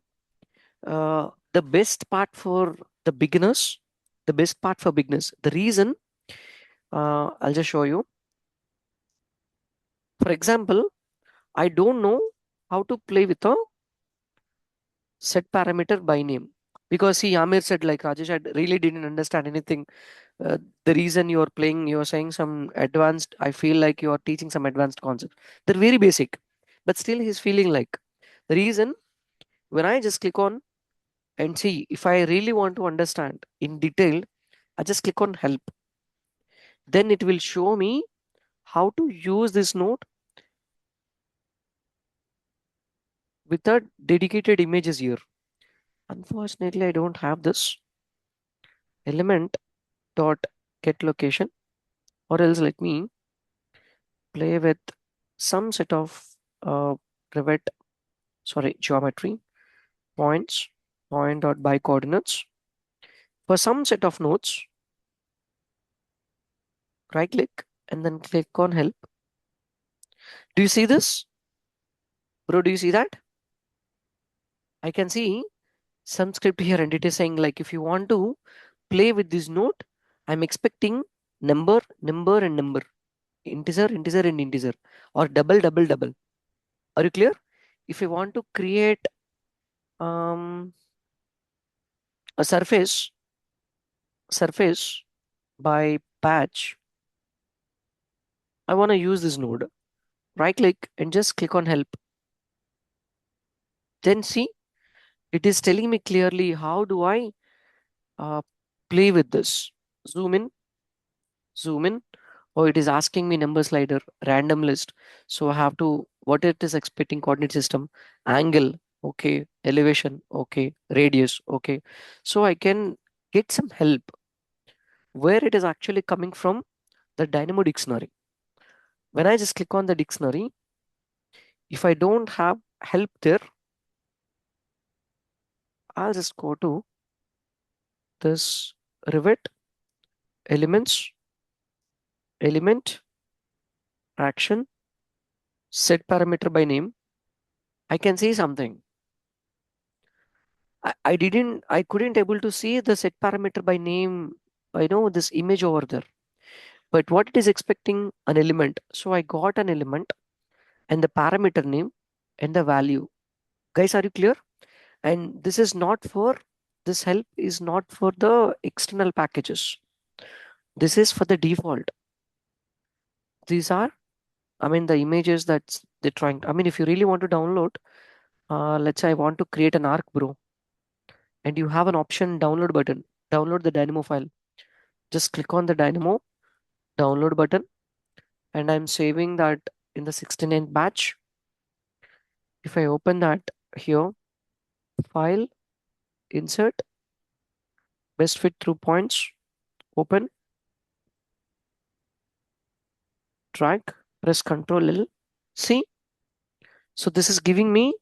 the best part for the beginners. The best part for beginners. The reason, I'll just show you. For example, I don't know how to play with a set parameter by name because see, Amir said like Rajesh, I really didn't understand anything. The reason you're playing, you're saying some advanced. I feel like you're teaching some advanced concepts. They're very basic, but still he's feeling like the reason when I just click on and see if I really want to understand in detail, I just click on help. Then it will show me how to use this node with a dedicated images here. Unfortunately, I don't have this element dot get location, or else let me play with some set of Revit, sorry, geometry points, point dot by coordinates. For some set of nodes, right click and then click on help. Do you see this? Bro, do you see that? I can see some script here and it is saying like if you want to play with this node, I'm expecting number, number and number, integer, integer and integer, or double, double, double. Are you clear? If you want to create a surface by patch, I want to use this node. Right click and just click on help. Then see, it is telling me clearly how do I uh, play with this. Zoom in, or it is asking me number slider, random list. So I have to, what it is expecting coordinate system, angle, okay, elevation, okay, radius, okay. So I can get some help where it is actually coming from the Dynamo dictionary. When I just click on the dictionary, if I don't have help there, I'll just go to this Revit elements, element, action, set parameter by name. I can see something. I couldn't able to see the set parameter by name, this image over there. But what it is expecting an element. So I got an element and the parameter name and the value. Guys, are you clear? And this help is not for the external packages. This is for the default. These are, the images that they're trying. If you really want to download, let's say I want to create an arc, bro, and you have an option download button, download the Dynamo file. Just click on the Dynamo download button, and I'm saving that in the 69th batch. If I open that here, file, insert, best fit through points, open, drag, press Ctrl L. See? So this is giving me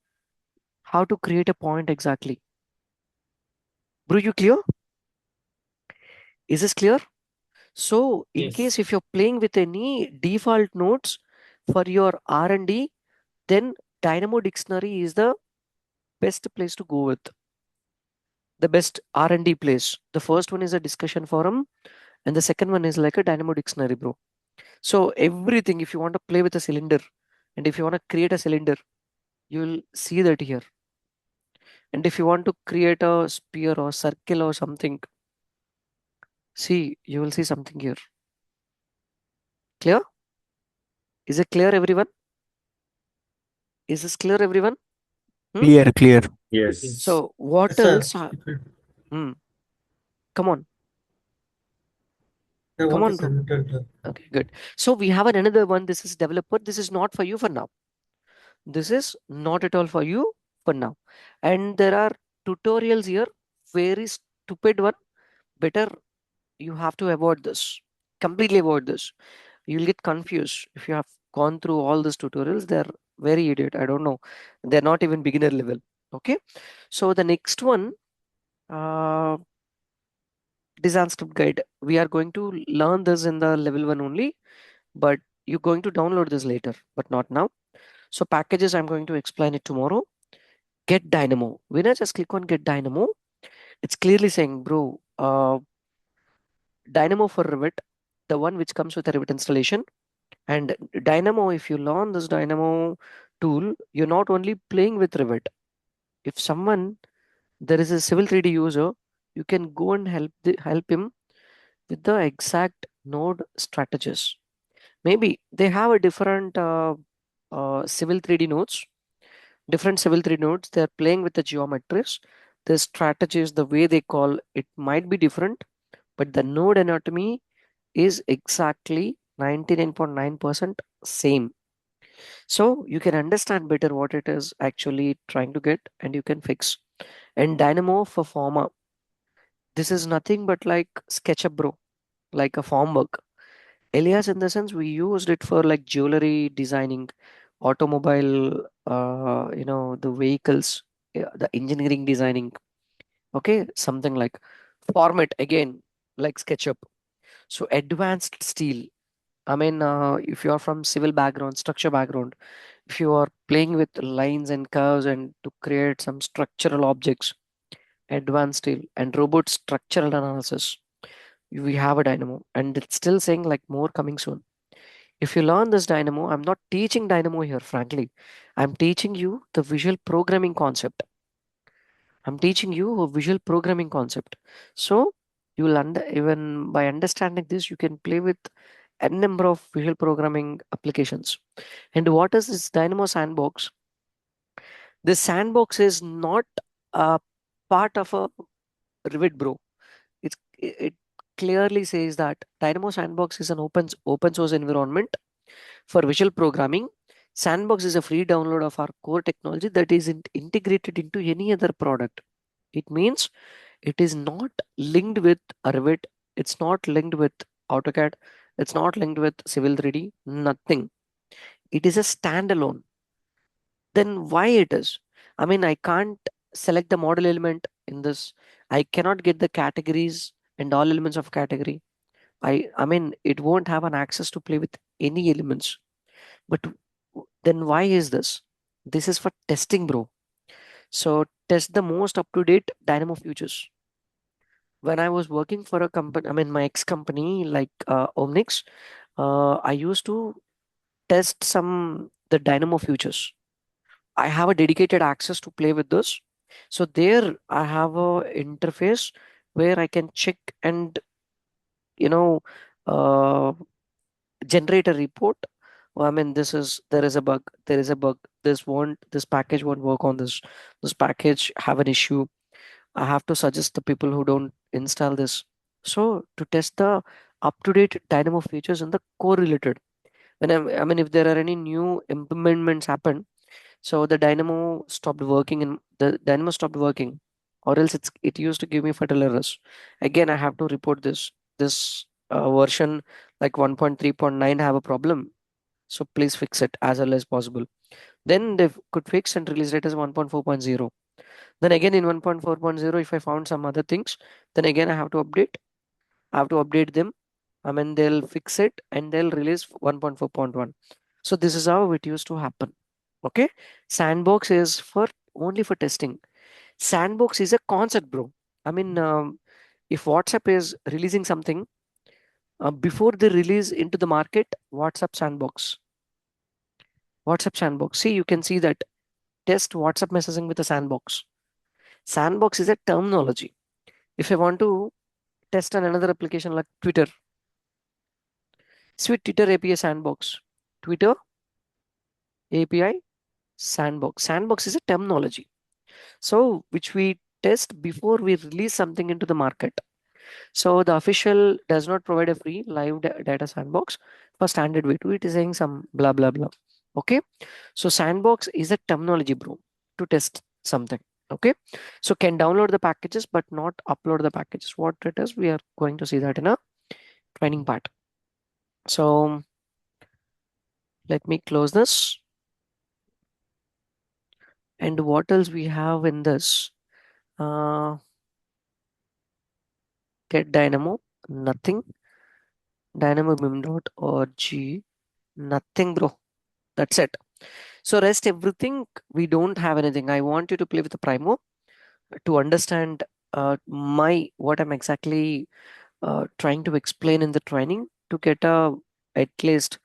how to create a point exactly. Bro, you clear? Is this clear? So in case if you're playing with any default nodes for your R&D, then Dynamo Dictionary is the best place to go with. The best R&D place. The first one is a discussion forum, and the second one is like a Dynamo Dictionary, bro. So everything, if you want to play with a cylinder, and if you want to create a cylinder, you'll see that here. And if you want to create a sphere or circle or something, see, you will see something here. Clear? Is it clear, everyone? Is this clear, everyone? Clear. Yes. So what Yes, else? sir. Come on. I Come want on, to bro. submit it. Okay, good. So we have another one. This is developer. This is not for you for now. This is not at all for you for now. And there are tutorials here. Very stupid one. Better you have to avoid this. Completely avoid this. You'll get confused if you have gone through all these tutorials. They're very idiot. I don't know. They're not even beginner level. Okay. So the next one, design script guide. We are going to learn this in the level 1 only, but you're going to download this later, but not now. So packages, I'm going to explain it tomorrow. Get Dynamo. When I just click on Get Dynamo, it's clearly saying, bro, Dynamo for Revit, the one which comes with a Revit installation. And Dynamo, if you learn this Dynamo tool, you're not only playing with Revit. If there is a civil 3D user, you can go and help him with the exact node strategies. Maybe they have a different civil 3D nodes, different civil 3D nodes. They're playing with the geometries. The strategies, the way they call it might be different, but the node anatomy is exactly 99.9% same. So you can understand better what it is actually trying to get and you can fix. And Dynamo for Forma. This is nothing but like SketchUp, bro, like a form work. Alias in the sense we used it for like jewelry designing, automobile, the vehicles, the engineering designing. Okay, something like format again, like SketchUp. So advanced steel. If you are from civil background, structure background, if you are playing with lines and curves and to create some structural objects, advanced steel and robot structural analysis, we have a Dynamo, and it's still saying like more coming soon. If you learn this Dynamo, I'm not teaching Dynamo here, frankly. I'm teaching you the visual programming concept. I'm teaching you a visual programming concept. So you will even by understanding this, you can play with a number of visual programming applications. And what is this Dynamo sandbox? This sandbox is not a part of a Revit, bro. It clearly says that Dynamo Sandbox is an open source environment for visual programming. Sandbox is a free download of our core technology that is integrated into any other product. It means It is not linked with Revit. It's not linked with AutoCAD. It's not linked with Civil 3D. Nothing. It is a standalone. Then why it is? I mean, I can't select the model element in this. I cannot get the categories and all elements of category. I mean, it won't have an access to play with any elements. But then why is this? This is for testing, bro. So test the most up-to-date Dynamo futures. When I was working for a company, I mean my ex-company like Omnix, I used to test some the Dynamo futures. I have a dedicated access to play with this. So there I have a interface where I can check and you know uh, generate a report. I mean, there is a bug. There is a bug. This package won't work on this. This package have an issue. I have to suggest the people who don't install this. So to test the up-to-date Dynamo features and the correlated. I mean, if there are any new improvements happen, so the Dynamo stopped working and the Dynamo stopped working, or else it used to give me fatal errors. Again, I have to report this version like 1.3.9 have a problem. So please fix it as early as possible. Then they could fix and release it as 1.4.0. Then again in 1.4.0, if I found some other things, then again I have to update. I have to update them. I mean, they'll fix it and they'll release 1.4.1. So this is how it used to happen. Okay. Sandbox is for only for testing. Sandbox is a concept, bro. I mean, if WhatsApp is releasing something before they release into the market, WhatsApp sandbox. See, you can see that test WhatsApp messaging with a sandbox. Sandbox is a terminology. If I want to test on another application like Twitter, sweet Twitter API sandbox. Twitter API sandbox. Sandbox is a terminology. So which we test before we release something into the market. So the official does not provide a free live data sandbox for standard V2. It is saying some blah blah blah. Okay. So sandbox is a terminology, bro, to test something. Okay. So can download the packages but not upload the packages. What it is, we are going to see that in a training part. So let me close this. And what else we have in this? Get Dynamo, nothing. DynamoBIM.org, nothing, bro. That's it. So rest everything, we don't have anything. I want you to play with the Primo to understand what I'm exactly trying to explain in the training to get a at least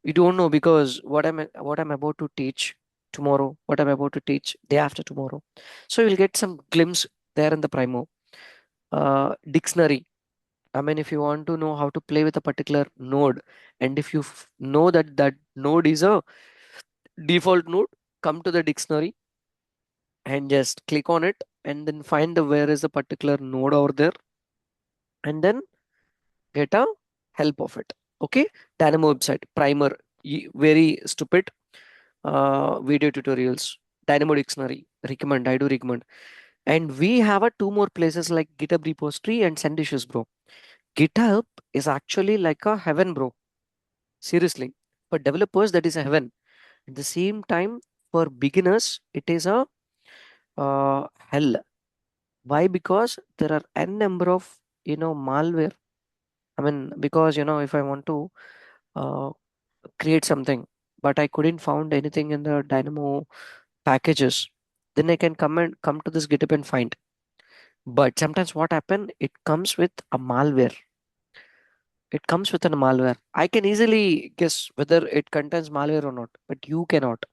you don't know because what I'm about to teach tomorrow, what I'm about to teach day after tomorrow. So you'll get some glimpse there in the Primo. Dictionary. I mean, if you want to know how to play with a particular node, and if you know that that node is a default node, come to the dictionary and just click on it and then find the where is a particular node over there and then get a help of it. Okay. Dynamo website, primer, very stupid video tutorials, Dynamo dictionary, recommend, I do recommend. And we have a two more places like GitHub repository and send issues, bro. GitHub is actually like a heaven, bro. Seriously. For developers, that is a heaven. At the same time, for beginners, it is a hell. Why? Because there are n number of malware. I mean, because if I want to uh, create something, but I couldn't found anything in the Dynamo packages, then I can come to this GitHub and find. But sometimes what happen? It comes with a malware. It comes with a malware. I can easily guess whether it contains malware or not, but you cannot.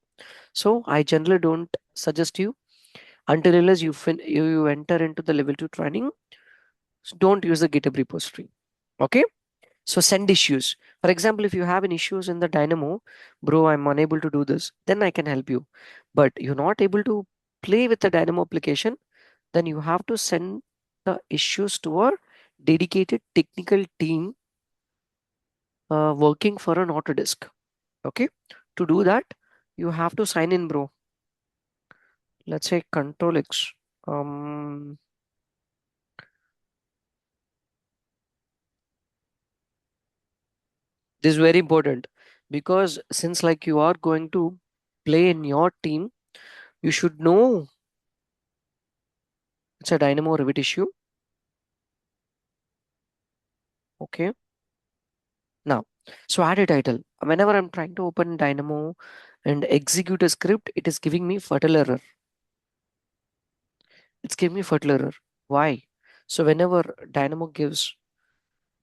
So I generally don't suggest you until unless you enter into the level 2 training. So don't use the GitHub repository. Okay. So send issues. For example, if you have any issues in the Dynamo, bro, I'm unable to do this, then I can help you. But you're not able to play with the Dynamo application, then you have to send the issues to a dedicated technical team working for an Autodesk. Okay. To do that, you have to sign in, bro. Let's say Control X. This is very important because since like you are going to play in your team, you should know it's a Dynamo Revit issue. Okay. Now, so add a title. Whenever I'm trying to open Dynamo and execute a script, it is giving me fertile error. It's giving me fertile error. Why? So whenever Dynamo gives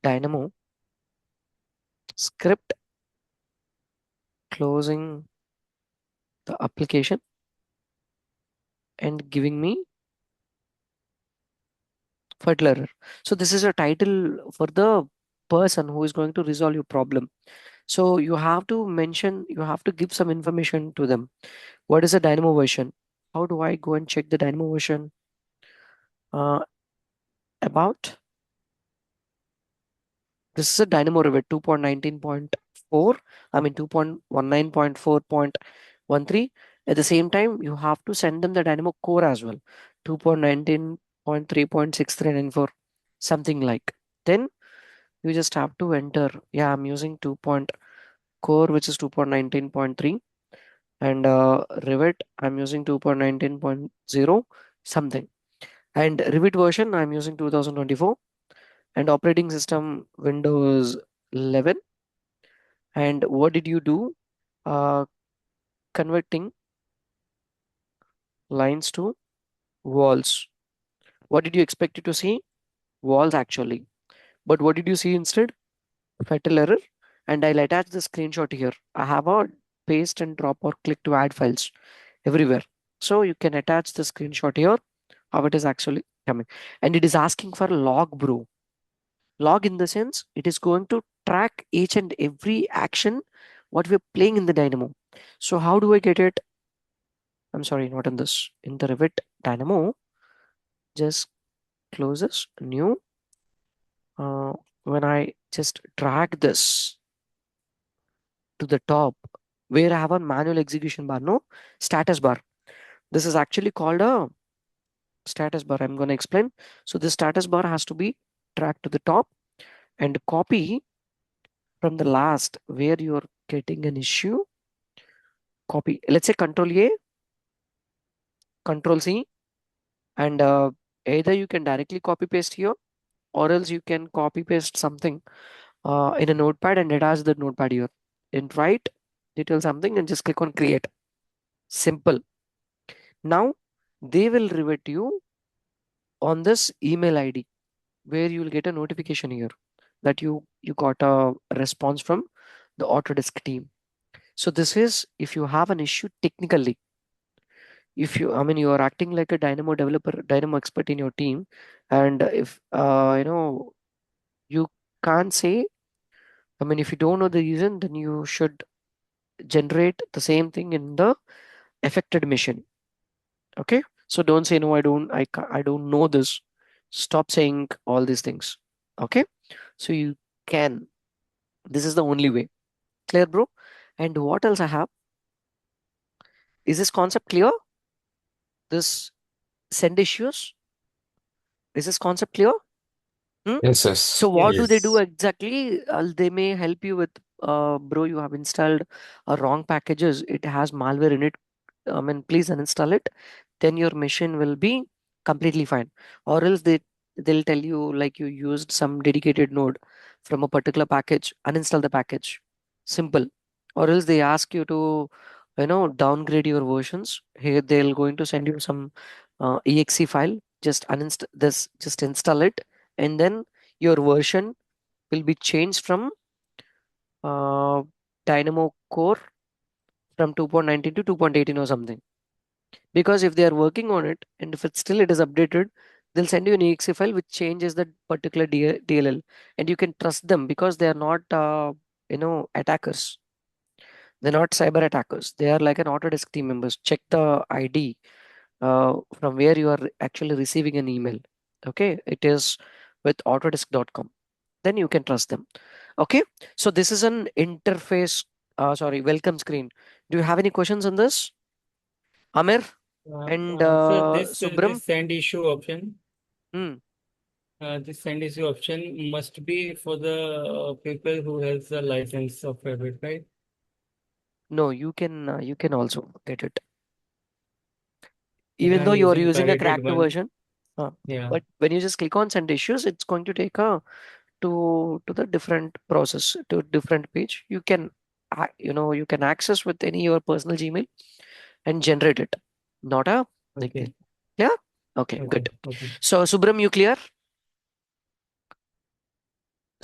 Dynamo script closing the application and giving me fertile error. So this is a title for the person who is going to resolve your problem. So you have to mention, you have to give some information to them. What is the Dynamo version? How do I go and check the Dynamo version? About this is a Dynamo Revit 2.19.4. I mean 2.19.4.13. At the same time, you have to send them the Dynamo core as well. 2.19.3.6394, something like. Then you just have to enter. Yeah, I'm using 2. Core, which is 2.19.3, and Revit, I'm using 2.19.0 something. And Revit version, I'm using 2024, and operating system Windows 11. And what did you do? Uh, Converting lines to walls. What did you expect it to see? Walls actually. But what did you see instead? Fatal error. And I'll attach the screenshot here. I have a paste and drop or click to add files everywhere. So you can attach the screenshot here, how it is actually coming. And it is asking for log, bro. Log in the sense it is going to track each and every action what we're playing in the Dynamo. So how do I get it? I'm sorry, not in this. In the Revit Dynamo, just close this new. When I just drag this to the top, where I have a manual execution bar, no status bar. This is actually called a status bar. I'm going to explain. So this status bar has to be dragged to the top and copy from the last where you're getting an issue. Copy. Let's say Control A, Control C, and either you can directly copy paste here, or else you can copy paste something in a notepad and attach the notepad here. And write detail something and just click on create. Simple. Now they will revert you on this email ID where you will get a notification here that you got a response from the Autodesk team. So this is if you have an issue technically. If you, I mean, you are acting like a Dynamo developer, Dynamo expert in your team, and if you can't say, I mean, if you don't know the reason, then you should generate the same thing in the affected mission. Okay, so don't say no, I don't know this. Stop saying all these things. Okay, so you can. This is the only way. Clear, bro? And what else I have? Is this concept clear? This send issues. Is this concept clear? Yes, yes. So what do they do Yes. exactly? They may help you with, bro, you have installed a wrong packages. It has malware in it. I mean, please uninstall it. Then your machine will be completely fine. Or else they'll tell you like you used some dedicated node from a particular package. Uninstall the package. Simple. Or else they ask you to, downgrade your versions. Here they'll going to send you some exe file. Just uninstall this. Just install it, and then your version will be changed from uh, Dynamo Core from 2.19 to 2.18 or something. Because if they are working on it and if it's still it is updated, they'll send you an exe file which changes that particular DLL, and you can trust them because they are not attackers. They're not cyber attackers. They are like an Autodesk team members. Check the ID from where you are actually receiving an email. Okay, it is with autodesk.com. Then you can trust them. Okay, so this is an interface. Sorry, welcome screen. Do you have any questions on this, Amir and So this Subram? send issue option. Hmm. this send issue option must be for the people who has the license of Revit, right? No, you can also get it. Like Even I'm though you are using using a pirated cracked one. version. Yeah. But when you just click on send issues, it's going to take to the different process, to different page. You can you can access with any your personal Gmail and generate it. Not a big deal. Okay. Yeah. Okay. Okay. Good. Okay. So Subram, you clear?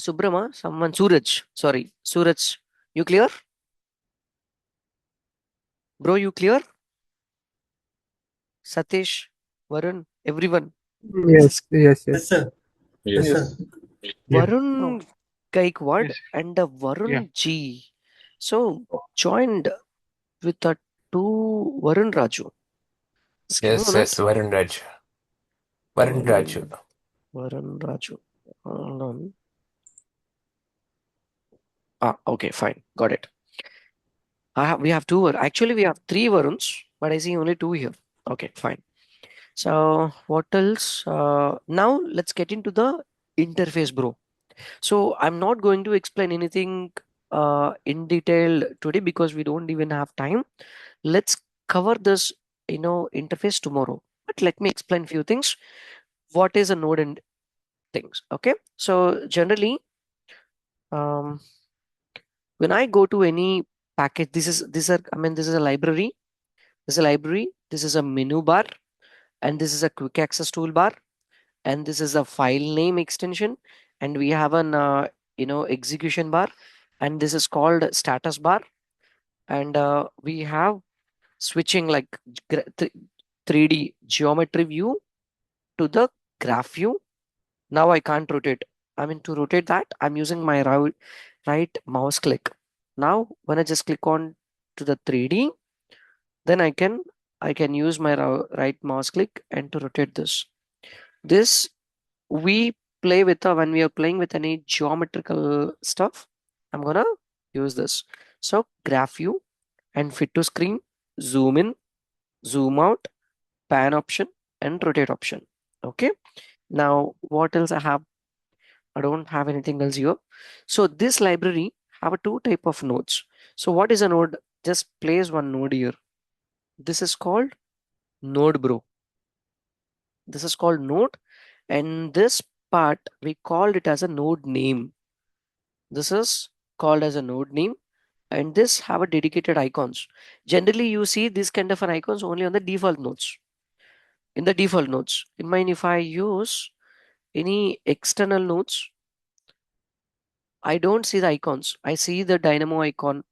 Subrama, someone Suraj. Sorry, Suraj. You clear? Bro, you clear? Satish, Varun, everyone. Yes, yes, yes. Yes, sir. Yes. Yes, Yes. sir. Yeah. Varun Gaikwad Yes. and Yeah. Varun G. So joined with the two Varun Raju. Just give me a Yes, minute. yes, Varun Raj. Varun Raju. Varun Raju. Hold on. Okay, fine. Got it. We have two. Actually, we have three Varuns, but I see only two here. Okay, fine. So what else? Now let's get into the interface, bro. So I'm not going to explain anything in detail today because we don't even have time. Let's cover this, interface tomorrow. But let me explain few things. What is a node and things? Okay. So generally, um, when I go to any package, this is a library. This is a library. This is a menu bar, and this is a quick access toolbar, and this is a file name extension, and we have an execution bar, and this is called status bar, and we have switching like 3D geometry view to the graph view. Now I can't rotate. I mean, to rotate that, I'm using my right mouse click. Now when I just click on to the 3D, then I can use my right mouse click and to rotate this. This we play with when we are playing with any geometrical stuff. I'm gonna use this. So graph view and fit to screen, zoom in, zoom out, pan option, and rotate option. Okay. Now what else I have? I don't have anything else here. So this library have a two type of nodes. So what is a node? Just place one node here. This is called node, bro. This is called node, and this part we called it as a node name. This is called as a node name, and this have a dedicated icons. Generally you see this kind of an icons only on the default nodes. In the default nodes, in mine, if I use any external nodes, I don't see the icons. I see the Dynamo icon.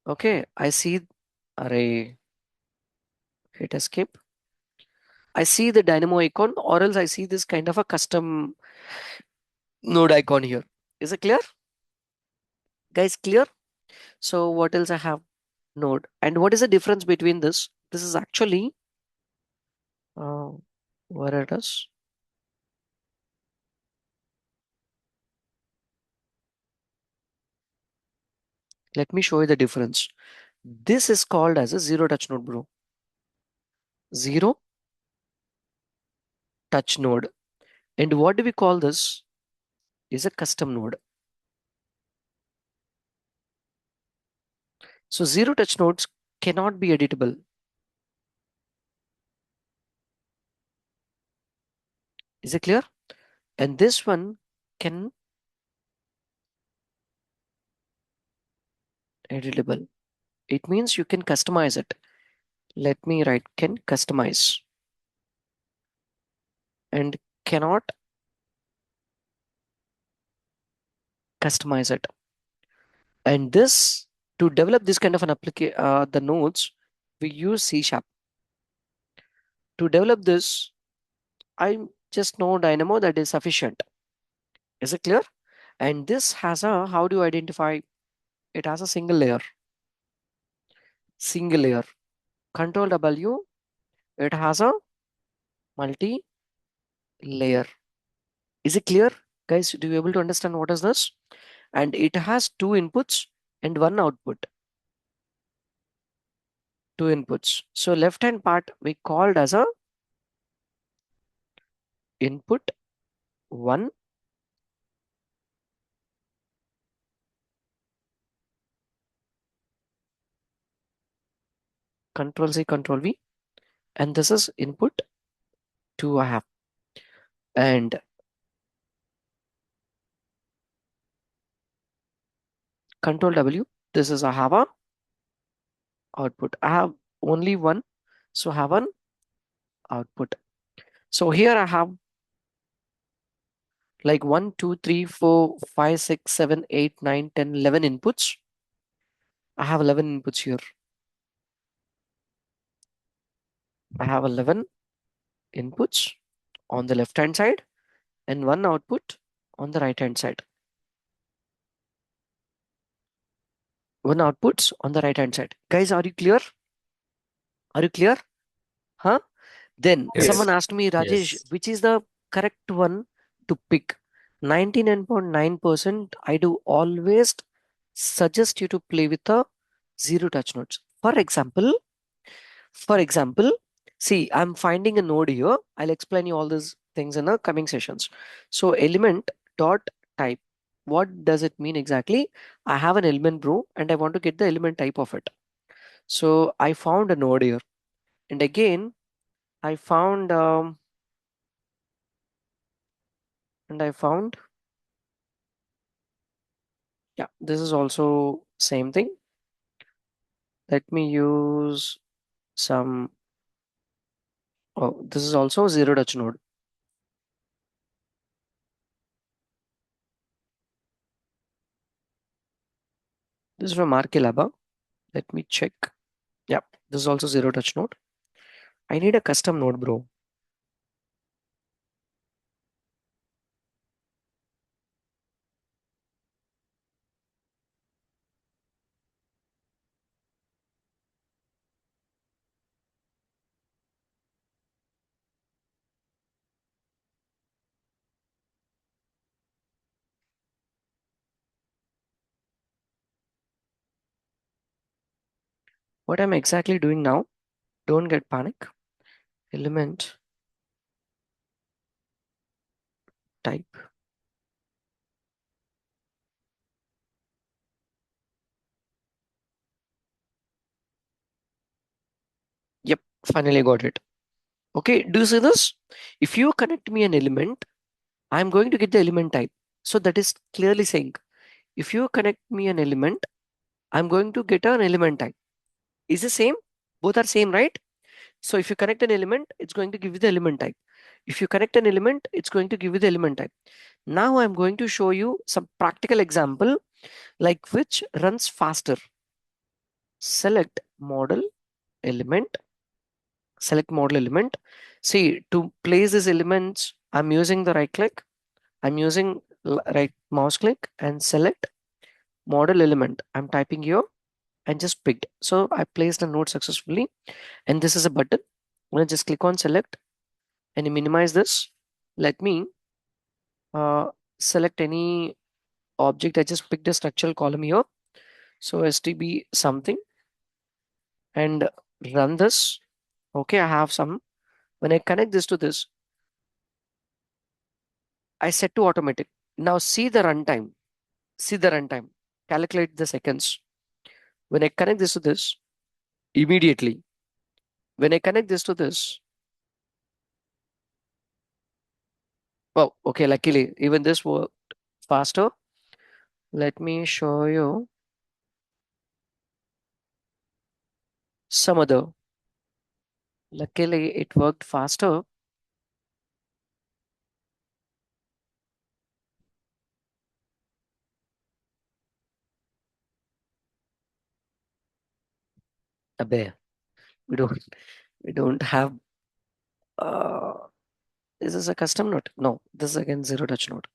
Okay, I see array, hit escape. I see the Dynamo icon, or else I see this kind of a custom node icon here. Is it clear? Guys, clear? So what else I have? Node. And what is the difference between this? This is actually where it is. Let me show you the difference. This is called as a zero touch node, bro. Zero touch node. And what do we call this? Is a custom node. So zero touch nodes cannot be editable. Is it clear? And this one can editable. It means you can customize it. Let me write can customize and cannot customize it. And this, to develop this kind of an application, the nodes, we use C#. To develop this, I just know Dynamo, that is sufficient. Is it clear? And this has a, how do you identify? It has a single layer. Single layer. Control W, it has a multi layer. Is it clear? Guys, do you able to understand what is this? And it has two inputs and one output. Two inputs. So left hand part we called as a input 1, Control C, Control V, and this is input 2 I have, and Control W, this is I have a output. I have only one, so I have an output. So here I have like 1, 2, 3, 4, 5, 6, 7, 8, 9, 10, 11 inputs. I have 11 inputs here. I have 11 inputs on the left hand side and one output on the right hand side. One outputs on the right hand side. Guys, are you clear? Are you clear? Huh? Then Yes. someone asked me, Rajesh, Yes. which is the correct one to pick? 99.9% I do always suggest you to play with the zero touch nodes. For example, see, I'm finding a node here. I'll explain you all these things in the coming sessions. So element dot type. What does it mean exactly? I have an element bro and I want to get the element type of it. So I found a node here. And again, I found yeah, this is also same thing. Let me use some, oh, this is also zero touch node. This is from Archilaba. Let me check. Yeah, this is also zero touch node. I need a custom node, bro. What I'm exactly doing now, don't get panic. Element type. Yep, finally got it. Okay, do you see this? If you connect me an element, I'm going to get the element type. So that is clearly saying, if you connect me an element, I'm going to get an element type. Is the same? Both are same, right? So if you connect an element, it's going to give you the element type. If you connect an element, it's going to give you the element type. Now I'm going to show you some practical example like which runs faster. Select model element. Select model element. See, to place these elements, I'm using the right click. I'm using right mouse click and select model element. I'm typing here and just picked. So I placed a node successfully. And this is a button. I'm going to just click on select and minimize this. Let me uh, select any object. I just picked a structural column here. So STB something and run this. Okay, I have some. When I connect this to this, I set to automatic. Now see the runtime. See the runtime. Calculate the seconds. When I connect this to this, immediately. When I connect this to this, oh, okay, luckily, even this worked faster. Let me show you some other. Luckily, it worked faster. Abe, we don't we don't have uh is this a custom node? No, this is again zero touch node.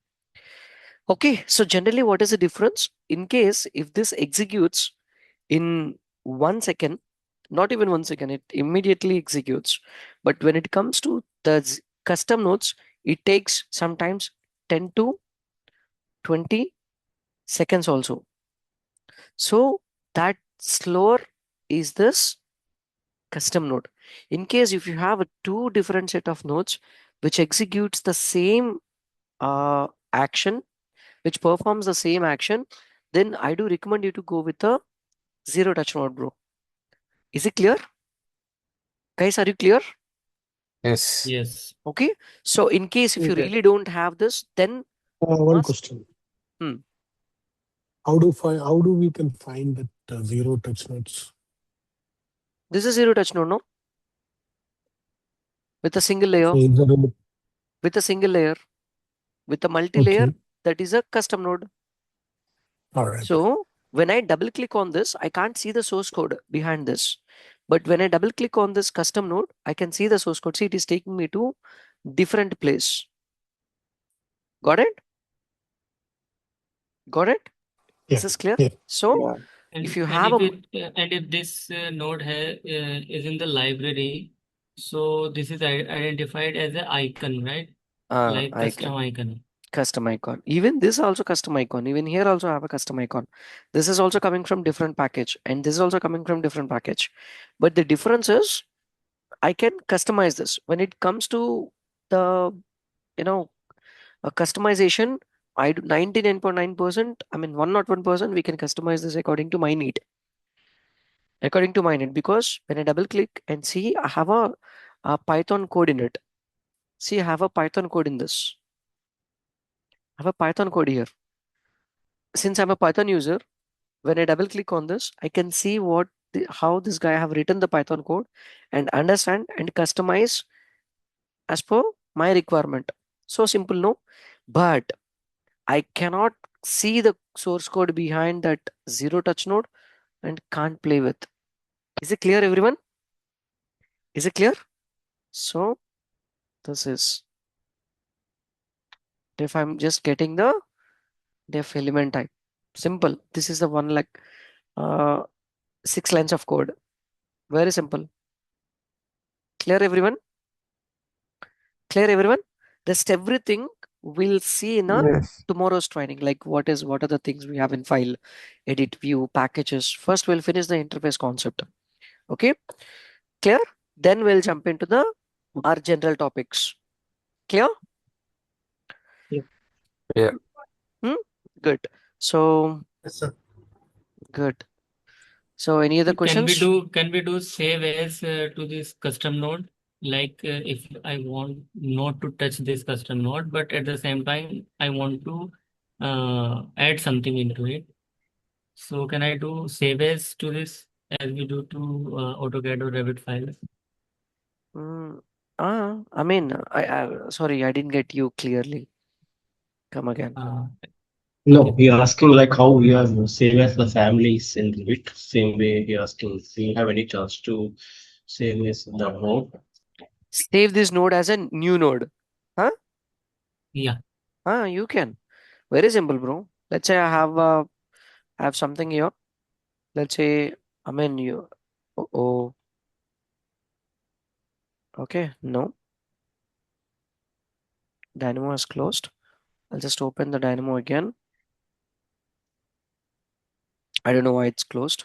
Okay, so generally what is the difference? In case if this executes in 1 second, not even 1 second, it immediately executes. But when it comes to the custom nodes, it takes sometimes 10 to 20 seconds also. So that slower is this custom node. In case if you have a two different set of nodes, which executes the same action, which performs the same action, then I do recommend you to go with a zero touch node, bro. Is it clear? Guys, are you clear? Yes. Yes. Okay. So in case if you Yeah. really don't have this, then One ask. question. Hmm. How do we can find that zero touch nodes? This is zero touch node, no? With a single layer, So is there a, with a single layer, with a multi-layer, okay, that is a custom node. all right. So when I double click on this, I can't see the source code behind this. But when I double click on this custom node, I can see the source code. See, it is taking me to different place. Got it? Got it? Yeah, This is clear. yeah. So Yeah. if you have and if this node is in the library, so this is identified as an icon, right? Like custom icon. custom icon, even this also custom icon, even here also have a custom icon. This is also coming from different package, and this is also coming from different package. But the difference is I can customize this when it comes to the, you know, a customization. I do 99.9%, I mean 101%, we can customize this according to my need. According to my need, because when I double click and see, I have a Python code in it. See, I have a Python code in this. I have a Python code here. Since I'm a Python user, when I double click on this, I can see how this guy have written the Python code and understand and customize as per my requirement. So simple, no? But I cannot see the source code behind that zero touch node and can't play with. Is it clear, everyone? Is it clear? So this is if I'm just getting the def element type. Simple. This is the one like 6 lines of code. Very simple. Clear, everyone? Clear, everyone? Rest everything we'll see in a Yes. tomorrow's training. Like what are the things we have in file, edit, view, packages. First, we'll finish the interface concept. Okay, clear? Then we'll jump into the our general topics. Clear? Yeah. Hmm? Good. So Yes, sir. good. So any other questions? Can we do save as to this custom node? Like if I want not to touch this custom node, but at the same time I want to add something into it. So can I do save as to this as we do to AutoCAD or Revit files? I mean, sorry, I didn't get you clearly. Come again. No, you're asking like how we are same as the families in Revit. Same way you're asking, do you have any chance to save this in the node? Save this node as a new node. Huh? Yeah. You can. Very simple, bro. Let's say I have something here. Let's say I mean you. Oh, okay. No, Dynamo is closed. I'll just open the Dynamo again. I don't know why it's closed.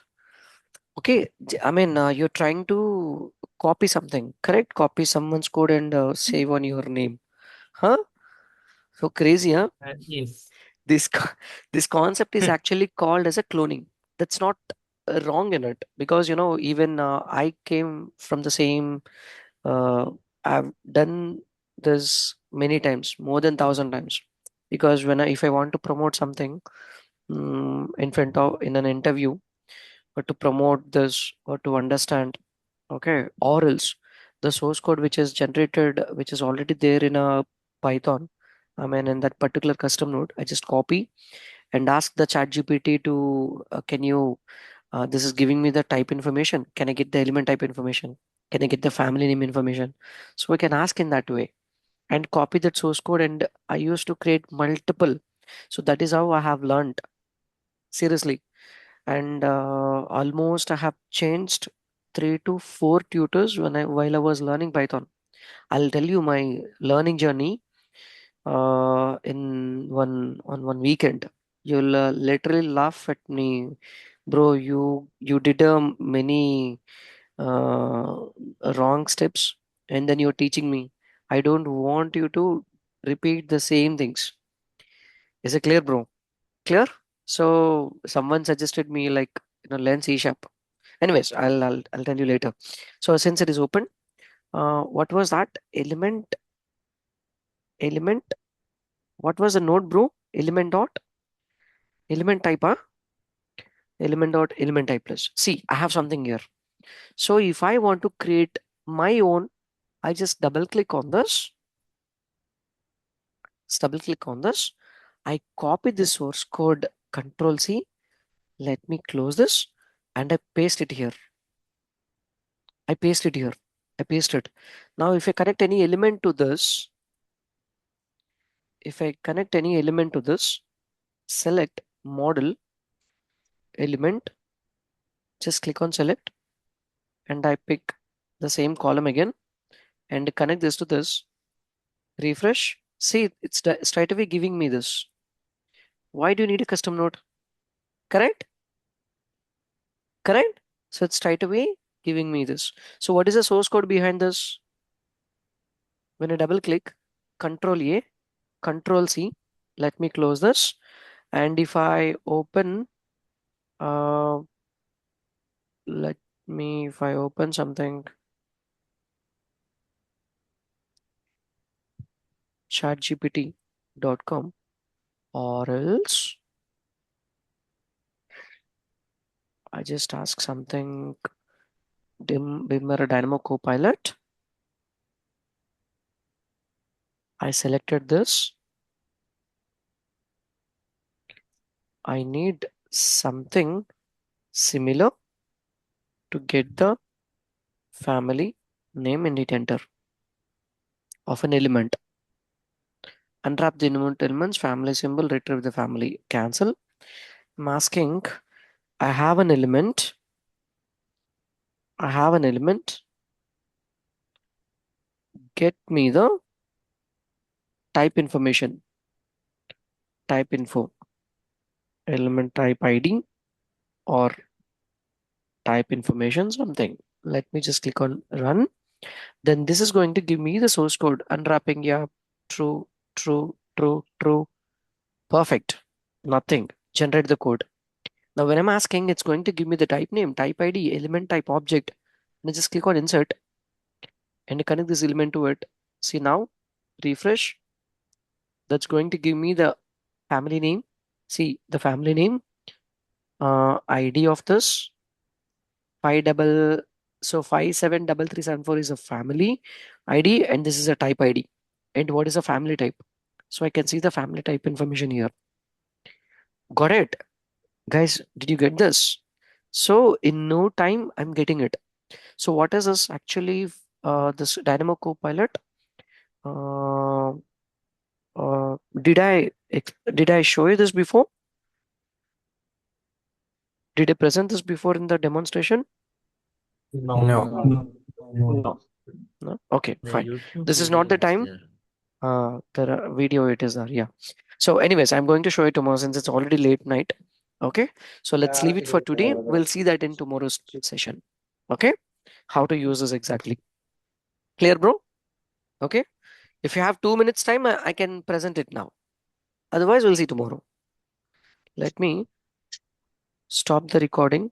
Okay, I mean you're trying to copy something, correct? Copy someone's code and save on your name, huh? So crazy, huh? Yes. This this concept is actually called as a cloning. That's not wrong in it, because you know even I came from the same. I've done this many times, more than 1,000 times, because if I want to promote something in front of in an interview, or to promote this or to understand, okay, or else the source code which is generated, which is already there in a Python, I mean in that particular custom node, I just copy and ask the chat GPT to can you this is giving me the type information, can I get the element type information, can I get the family name information. So I can ask in that way and copy that source code, and I used to create multiple. So that is how I have learned, seriously. And almost I have changed 3 to 4 tutors while I was learning Python. I'll tell you my learning journey in one weekend. You'll literally laugh at me, bro. You did many wrong steps, and then you're teaching me. I don't want you to repeat the same things. Is it clear, bro? Clear? So someone suggested me like learn C sharp. Anyways, I'll tell you later. So since it is open, what was that element? What was the node, bro? Element type, huh? Element type plus. See, I have something here. So if I want to create my own, I just double click on this. Just double click on this. I copy the source code, Control C. Let me close this and I paste it here. I paste it here. I paste it. Now if I connect any element to this, select model element, just click on select and I pick the same column again and connect this to this, refresh. See, it's straight away giving me this. Why do you need a custom node? Correct? Correct? So it's straight away giving me this. So what is the source code behind this? When I double click, Control A, Control C, let me close this. And if I open, if I open something, chatgpt.com, or else I just ask something, Bimmer Dynamo Copilot. I selected this. I need something similar to get the family name and hit enter of an element. Unwrap the elements, family symbol, retrieve the family, cancel. I'm asking, I have an element. Get me the type information, type info, element type ID or type information, something. Let me just click on run. Then this is going to give me the source code. Unwrapping, yeah, true, true, true, true. Perfect. Nothing. Generate the code. Now when I'm asking, it's going to give me the type name, type ID, element type object. And I just click on insert and connect this element to it. See now, refresh. That's going to give me the family name. See the family name, ID of this 573374 is a family ID and this is a type ID. And what is a family type? So I can see the family type information here. Got it? Guys, did you get this? So in no time, I'm getting it. So what is this actually? This Dynamo Copilot. Uh, did I show you this before? Did I present this before in the demonstration? No. No. No. No? Okay, The fine. YouTube This is not the video is time. there. The video it is there. Yeah. So anyways, I'm going to show it tomorrow since it's already late night. Okay. So let's leave it for today. We'll see that in tomorrow's session. Okay. How to use this exactly. Clear, bro? Okay. If you have 2 minutes time, I can present it now. Otherwise, we'll see tomorrow. Let me stop the recording.